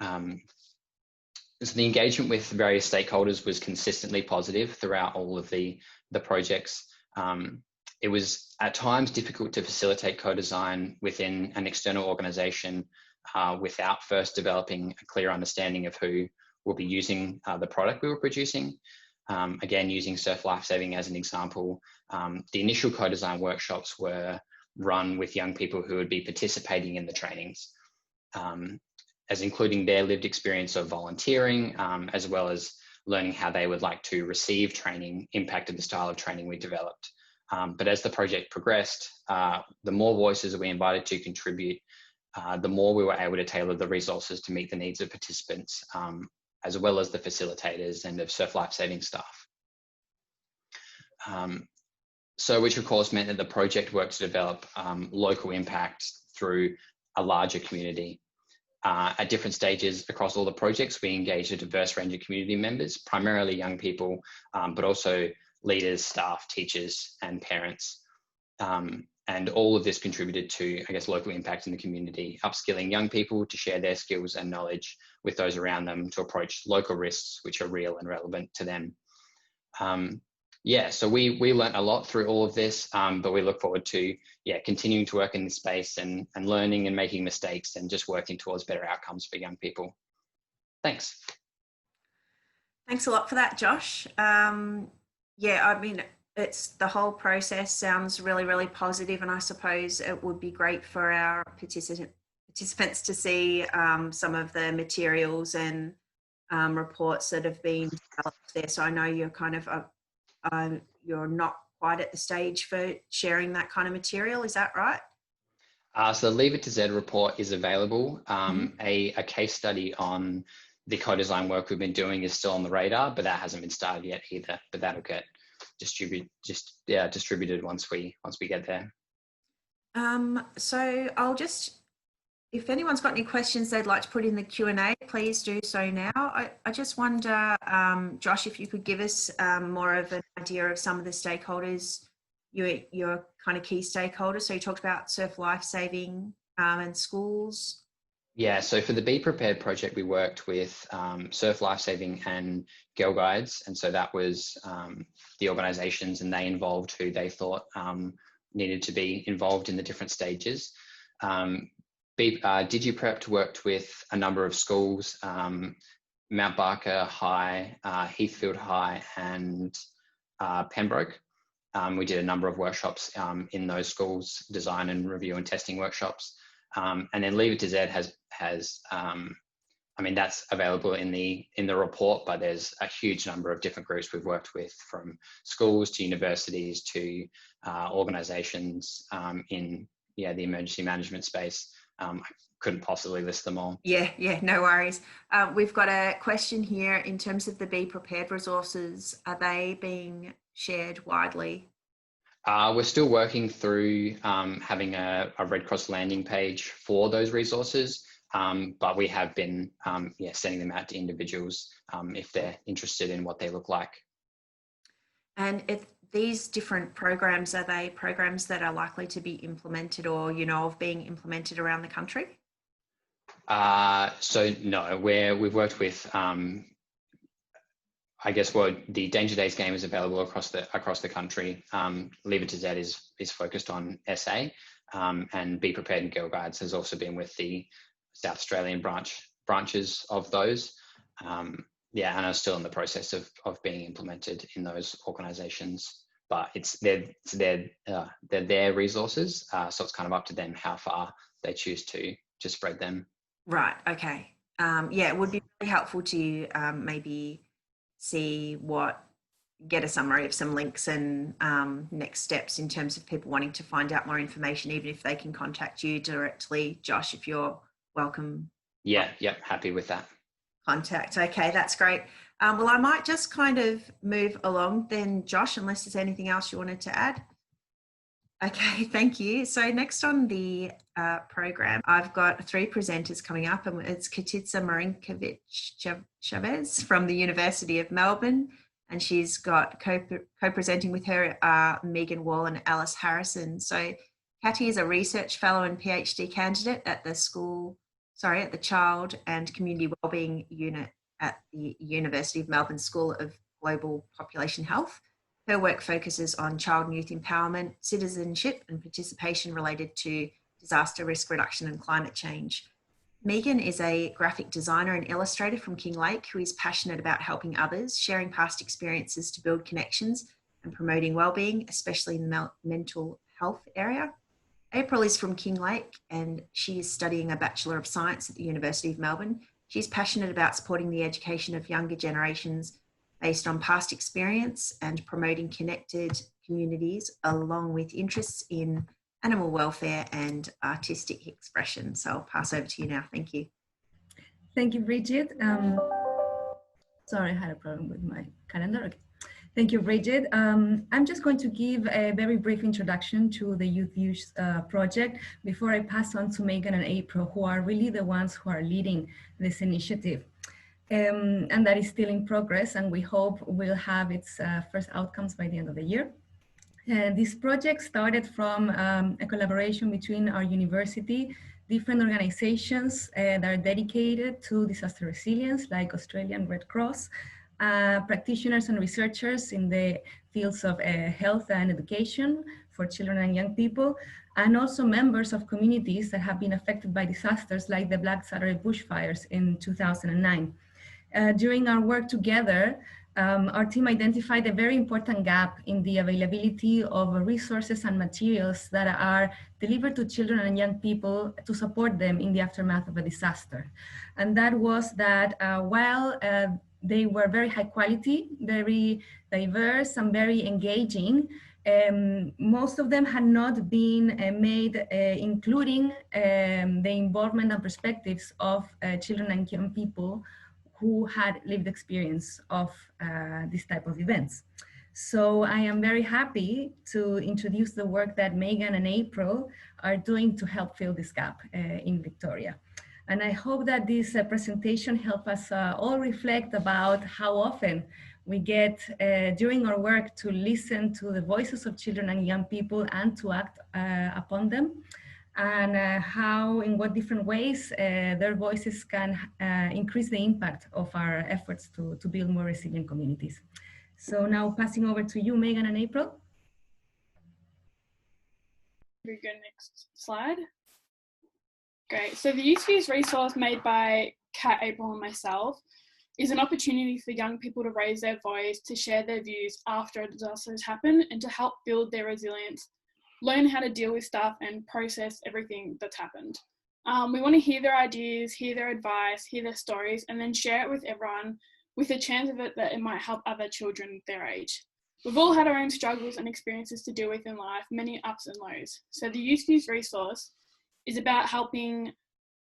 [SPEAKER 9] So the engagement with various stakeholders was consistently positive throughout all of the projects. It was at times difficult to facilitate co-design within an external organisation without first developing a clear understanding of who will be using the product we were producing. Again, using Surf Lifesaving as an example, the initial co-design workshops were run with young people who would be participating in the trainings, as including their lived experience of volunteering, as well as learning how they would like to receive training impacted the style of training we developed. But as the project progressed, the more voices we invited to contribute, the more we were able to tailor the resources to meet the needs of participants, as well as the facilitators and of Surf Lifesaving staff. So which of course meant that the project worked to develop local impact through a larger community. At different stages across all the projects, we engage a diverse range of community members, primarily young people, but also leaders, staff, teachers, and parents. And all of this contributed to, I guess, local impact in the community, upskilling young people to share their skills and knowledge with those around them to approach local risks which are real and relevant to them. Yeah, so we learned a lot through all of this, but we look forward to continuing to work in this space and learning and making mistakes and just working towards better outcomes for young people. Thanks.
[SPEAKER 2] Thanks a lot for that, Josh. Yeah, I mean, the whole process sounds really, really positive, and I suppose it would be great for our participants to see some of the materials and reports that have been developed there. So I know you're kind of you're not quite at the stage for sharing that kind of material. Is that right?
[SPEAKER 9] So the Leave It to Z report is available. A case study on the co-design work we've been doing is still on the radar, but that hasn't been started yet either. But that'll get distributed once we get there.
[SPEAKER 2] So I'll just, if anyone's got any questions they'd like to put in the Q&A, please do so now. I just wonder, Josh, if you could give us more of an idea of some of the stakeholders, your kind of key stakeholders. So you talked about surf lifesaving and schools.
[SPEAKER 9] Yeah, so for the Be Prepared project, we worked with Surf Lifesaving and Girl Guides. And so that was the organisations, and they involved who they thought needed to be involved in the different stages. DigiPrep worked with a number of schools, Mount Barker High, Heathfield High, and Pembroke. We did a number of workshops in those schools, design and review and testing workshops. And then Leave It to Z has I mean, that's available in the report, but there's a huge number of different groups we've worked with, from schools to universities to organisations in the emergency management space. I couldn't possibly list them all.
[SPEAKER 2] Yeah, no worries. We've got a question here in terms of the Be Prepared resources. Are they being shared widely?
[SPEAKER 9] We're still working through having a Red Cross landing page for those resources, but we have been sending them out to individuals if they're interested in what they look like. And
[SPEAKER 2] if these different programs, are they programs that are likely to be implemented or of being implemented around the country?
[SPEAKER 9] So no, we've worked with the Danger Days game is available across the country. Leave It to Z is focused on SA, and Be Prepared and Girl Guides has also been with the South Australian branches of those. And are still in the process of being implemented in those organisations. But they're their resources, so it's kind of up to them how far they choose to spread them.
[SPEAKER 2] Right. Okay. It would be really helpful to maybe get a summary of some links and next steps in terms of people wanting to find out more information, even if they can contact you directly. Josh, if you're welcome.
[SPEAKER 9] Happy with that.
[SPEAKER 2] Contact. Okay, that's great. Well, I might just kind of move along then, Josh, unless there's anything else you wanted to add. Okay, thank you. So next on the program, I've got 3 presenters coming up, and it's Katitza Marinkovic-Chavez from the University of Melbourne, and she's got co-presenting with her Megan Wall and Alice Harrison. So Katie is a research fellow and PhD candidate at the Child and Community Wellbeing Unit at the University of Melbourne School of Global Population Health. Her work focuses on child and youth empowerment, citizenship and participation related to disaster risk reduction and climate change. Megan is a graphic designer and illustrator from Kinglake who is passionate about helping others, sharing past experiences to build connections and promoting wellbeing, especially in the mental health area. April is from Kinglake and she is studying a Bachelor of Science at the University of Melbourne. She's passionate about supporting the education of younger generations based on past experience and promoting connected communities, along with interests in animal welfare and artistic expression. So I'll pass over to you now. Thank you.
[SPEAKER 10] Thank you, Bridget. Sorry, I had a problem with my calendar. Okay. Thank you, Bridget. I'm just going to give a very brief introduction to the Youth Use project before I pass on to Megan and April, who are really the ones who are leading this initiative. And that is still in progress, and we hope will have its first outcomes by the end of the year. This project started from a collaboration between our university, different organizations that are dedicated to disaster resilience, like Australian Red Cross, practitioners and researchers in the fields of health and education for children and young people, and also members of communities that have been affected by disasters like the Black Saturday bushfires in 2009. During our work together, our team identified a very important gap in the availability of resources and materials that are delivered to children and young people to support them in the aftermath of a disaster. And that was that while they were very high quality, very diverse, and very engaging, most of them had not been made, including the involvement and perspectives of children and young people who had lived experience of this type of events. So I am very happy to introduce the work that Megan and April are doing to help fill this gap in Victoria. And I hope that this presentation helps us all reflect about how often we get during our work to listen to the voices of children and young people and to act upon them, and how, in what different ways their voices can increase the impact of our efforts to build more resilient communities. So now passing over to you, Megan and April.
[SPEAKER 6] We go next slide. Great. So the Youth Views resource made by Kat, April and myself is an opportunity for young people to raise their voice, to share their views after a disaster has happened, and to help build their resilience, learn how to deal with stuff and process everything that's happened. We want to hear their ideas, hear their advice, hear their stories, and then share it with everyone with a chance of it that it might help other children their age. We've all had our own struggles and experiences to deal with in life, many ups and lows. So the Youth Views resource is about helping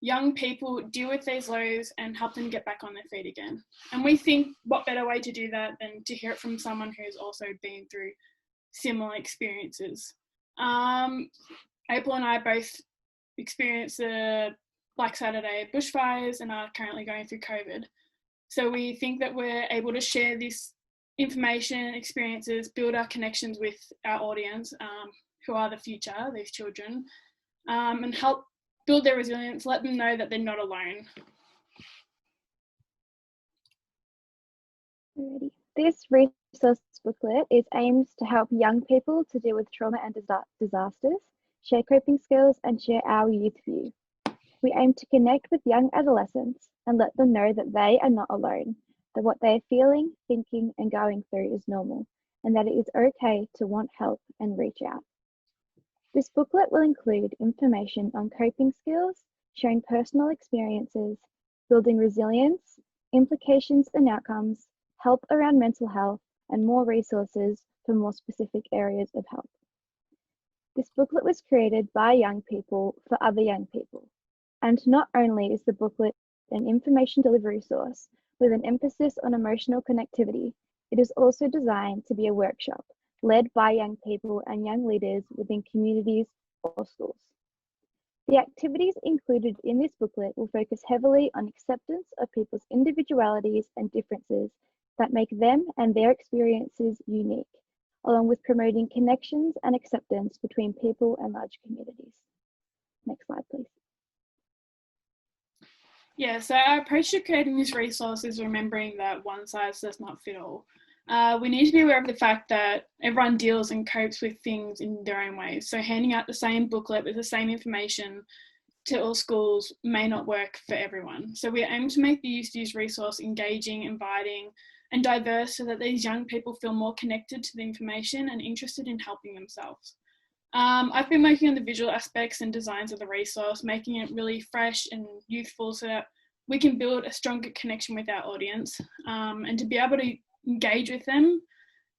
[SPEAKER 6] young people deal with these lows and help them get back on their feet again. And we think what better way to do that than to hear it from someone who's also been through similar experiences. April and I both experienced the Black Saturday bushfires and are currently going through COVID. So we think that we're able to share this information, experiences, build our connections with our audience, who are the future, these children, and help build their resilience, let them know that they're not alone.
[SPEAKER 11] Alrighty. This resource booklet is aimed to help young people to deal with trauma and disasters, share coping skills, and share our youth view. We aim to connect with young adolescents and let them know that they are not alone, that what they are feeling, thinking, and going through is normal, and that it is okay to want help and reach out. This booklet will include information on coping skills, sharing personal experiences, building resilience, implications and outcomes, help around mental health, and more resources for more specific areas of help. This booklet was created by young people for other young people. And not only is the booklet an information delivery source with an emphasis on emotional connectivity, it is also designed to be a workshop led by young people and young leaders within communities or schools. The activities included in this booklet will focus heavily on acceptance of people's individualities and differences that make them and their experiences unique, along with promoting connections and acceptance between people and large communities. Next slide, please.
[SPEAKER 6] Yeah, so our approach to creating this resource is remembering that one size does not fit all. We need to be aware of the fact that everyone deals and copes with things in their own ways. So handing out the same booklet with the same information to all schools may not work for everyone. So we aim to make the Youth Views resource engaging, inviting, and diverse so that these young people feel more connected to the information and interested in helping themselves. I've been working on the visual aspects and designs of the resource, making it really fresh and youthful so that we can build a stronger connection with our audience, and to be able to engage with them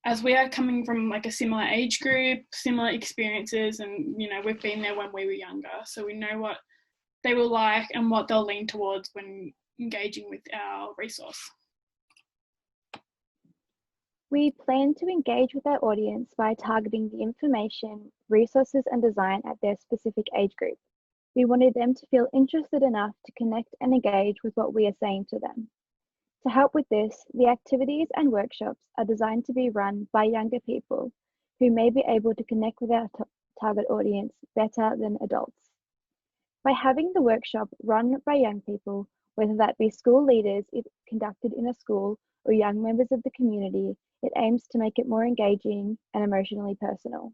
[SPEAKER 6] as we are coming from like a similar age group, similar experiences, and we've been there when we were younger, so we know what they will like and what they'll lean towards when engaging with our resource.
[SPEAKER 11] We plan to engage with our audience by targeting the information, resources and design at their specific age group. We wanted them to feel interested enough to connect and engage with what we are saying to them. To help with this, the activities and workshops are designed to be run by younger people who may be able to connect with our target audience better than adults. By having the workshop run by young people, whether that be school leaders if conducted in a school or young members of the community, it aims to make it more engaging and emotionally personal.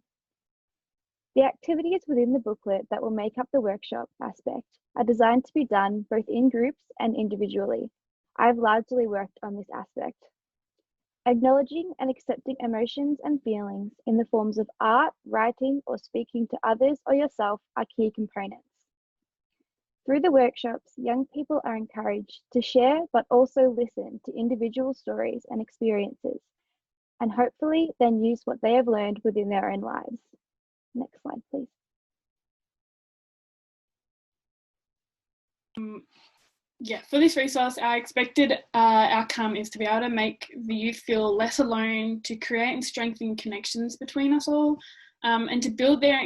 [SPEAKER 11] The activities within the booklet that will make up the workshop aspect are designed to be done both in groups and individually. I've largely worked on this aspect. Acknowledging and accepting emotions and feelings in the forms of art, writing, or speaking to others or yourself are key components. Through the workshops, young people are encouraged to share but also listen to individual stories and experiences, and hopefully then use what they have learned within their own lives. Next slide, please.
[SPEAKER 6] Yeah, for this resource, our expected outcome is to be able to make the youth feel less alone, to create and strengthen connections between us all, and to build their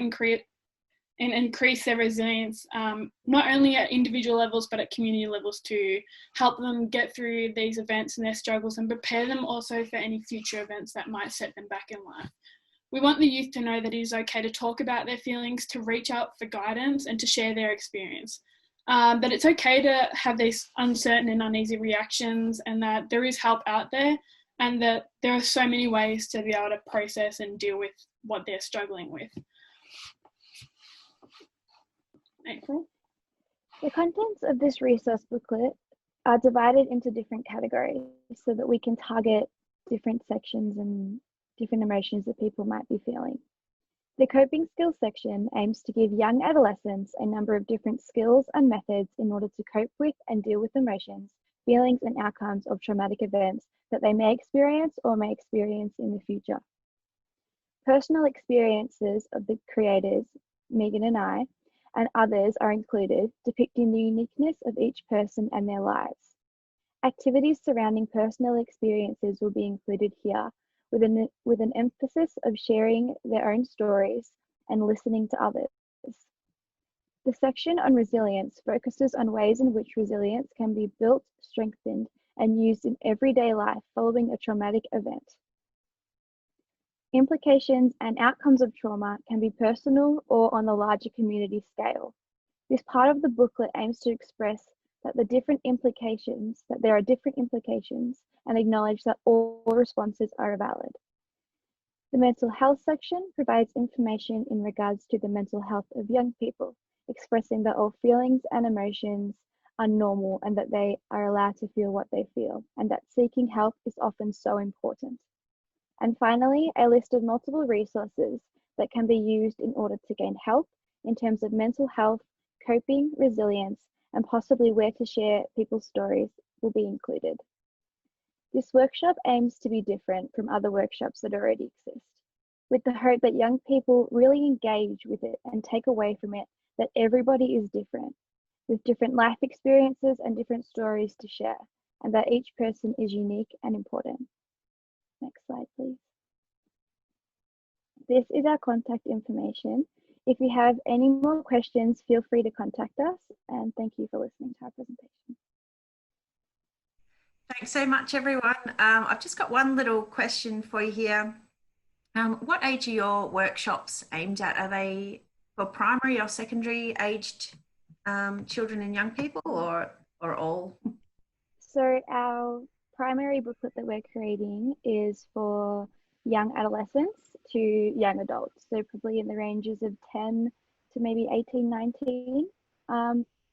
[SPEAKER 6] and increase their resilience, not only at individual levels, but at community levels, to help them get through these events and their struggles and prepare them also for any future events that might set them back in life. We want the youth to know that it is okay to talk about their feelings, to reach out for guidance and to share their experience. That it's okay to have these uncertain and uneasy reactions, and that there is help out there, and that there are so many ways to be able to process and deal with what they're struggling with. April?
[SPEAKER 11] The contents of this resource booklet are divided into different categories so that we can target different sections and different emotions that people might be feeling. The coping skills section aims to give young adolescents a number of different skills and methods in order to cope with and deal with emotions, feelings and outcomes of traumatic events that they may experience or may experience in the future. Personal experiences of the creators, Megan and I, and others are included, depicting the uniqueness of each person and their lives. Activities surrounding personal experiences will be included here, with an emphasis of sharing their own stories and listening to others. The section on resilience focuses on ways in which resilience can be built, strengthened, and used in everyday life following a traumatic event. Implications and outcomes of trauma can be personal or on a larger community scale. This part of the booklet aims to express that there are different implications and acknowledge that all responses are valid. The mental health section provides information in regards to the mental health of young people, expressing that all feelings and emotions are normal and that they are allowed to feel what they feel, and that seeking help is often so important. And finally, a list of multiple resources that can be used in order to gain help in terms of mental health, coping, resilience, and possibly where to share people's stories will be included. This workshop aims to be different from other workshops that already exist, with the hope that young people really engage with it and take away from it that everybody is different, with different life experiences and different stories to share, and that each person is unique and important. Next slide, please. This is our contact information. If you have any more questions, feel free to contact us, and thank you for listening to our presentation.
[SPEAKER 2] Thanks so much, everyone. I've just got one little question for you here. What age are your workshops aimed at? Are they for primary or secondary aged children and young people, or all?
[SPEAKER 11] So our primary booklet that we're creating is for young adolescents to young adults, so probably in the ranges of 10 to maybe 18, 19.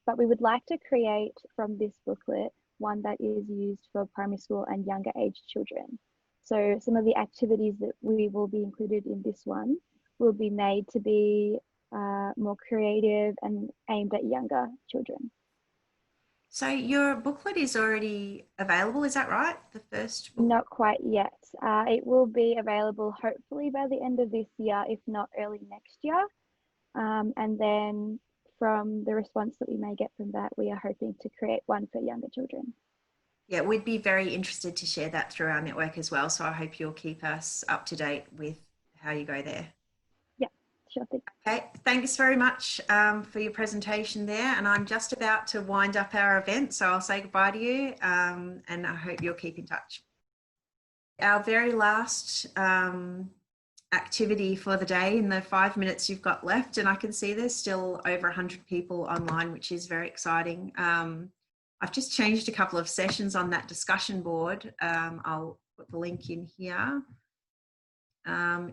[SPEAKER 11] But we would like to create from this booklet one that is used for primary school and younger age children. So some of the activities that we will be included in this one will be made to be more creative and aimed at younger children.
[SPEAKER 2] So your booklet is already available, is that right? The first book?
[SPEAKER 11] Not quite yet. It will be available hopefully by the end of this year, if not early next year. And then from the response that we may get from that, we are hoping to create one for younger children.
[SPEAKER 2] Yeah, we'd be very interested to share that through our network as well. So I hope you'll keep us up to date with how you go there.
[SPEAKER 11] Yeah, sure thing.
[SPEAKER 2] Okay, thanks very much for your presentation there. And I'm just about to wind up our event, so I'll say goodbye to you and I hope you'll keep in touch. Our very last activity for the day in the 5 minutes you've got left, and I can see there's still over 100 people online, which is very exciting. I've just changed a couple of sessions on that discussion board. I'll put the link in here.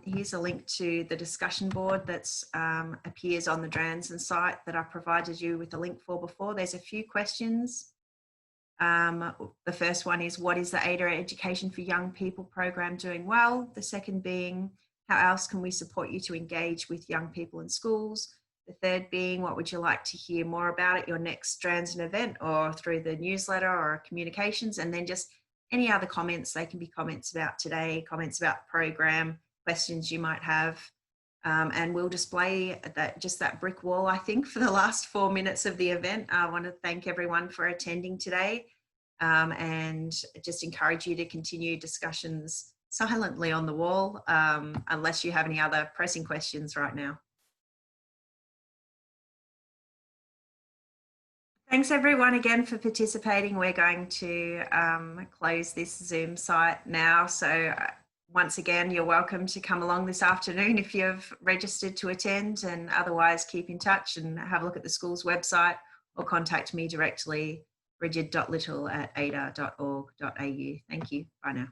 [SPEAKER 2] Here's a link to the discussion board that's appears on the DRANZSEN site that I provided you with a link for before. There's a few questions. The first one is, what is the AIDR Education for Young People program doing well? The second being, how else can we support you to engage with young people in schools? The third being, what would you like to hear more about at your next DRANZSEN event or through the newsletter or communications? And then just any other comments. They can be comments about today, comments about the program, questions you might have. And we'll display that brick wall, I think, for the last 4 minutes of the event. I want to thank everyone for attending today and just encourage you to continue discussions silently on the wall unless you have any other pressing questions right now. Thanks everyone again for participating. We're going to close this Zoom site now. So once again, you're welcome to come along this afternoon if you've registered to attend, and otherwise keep in touch and have a look at the school's website or contact me directly, bridget.little@aidr.org.au. Thank you. Bye now.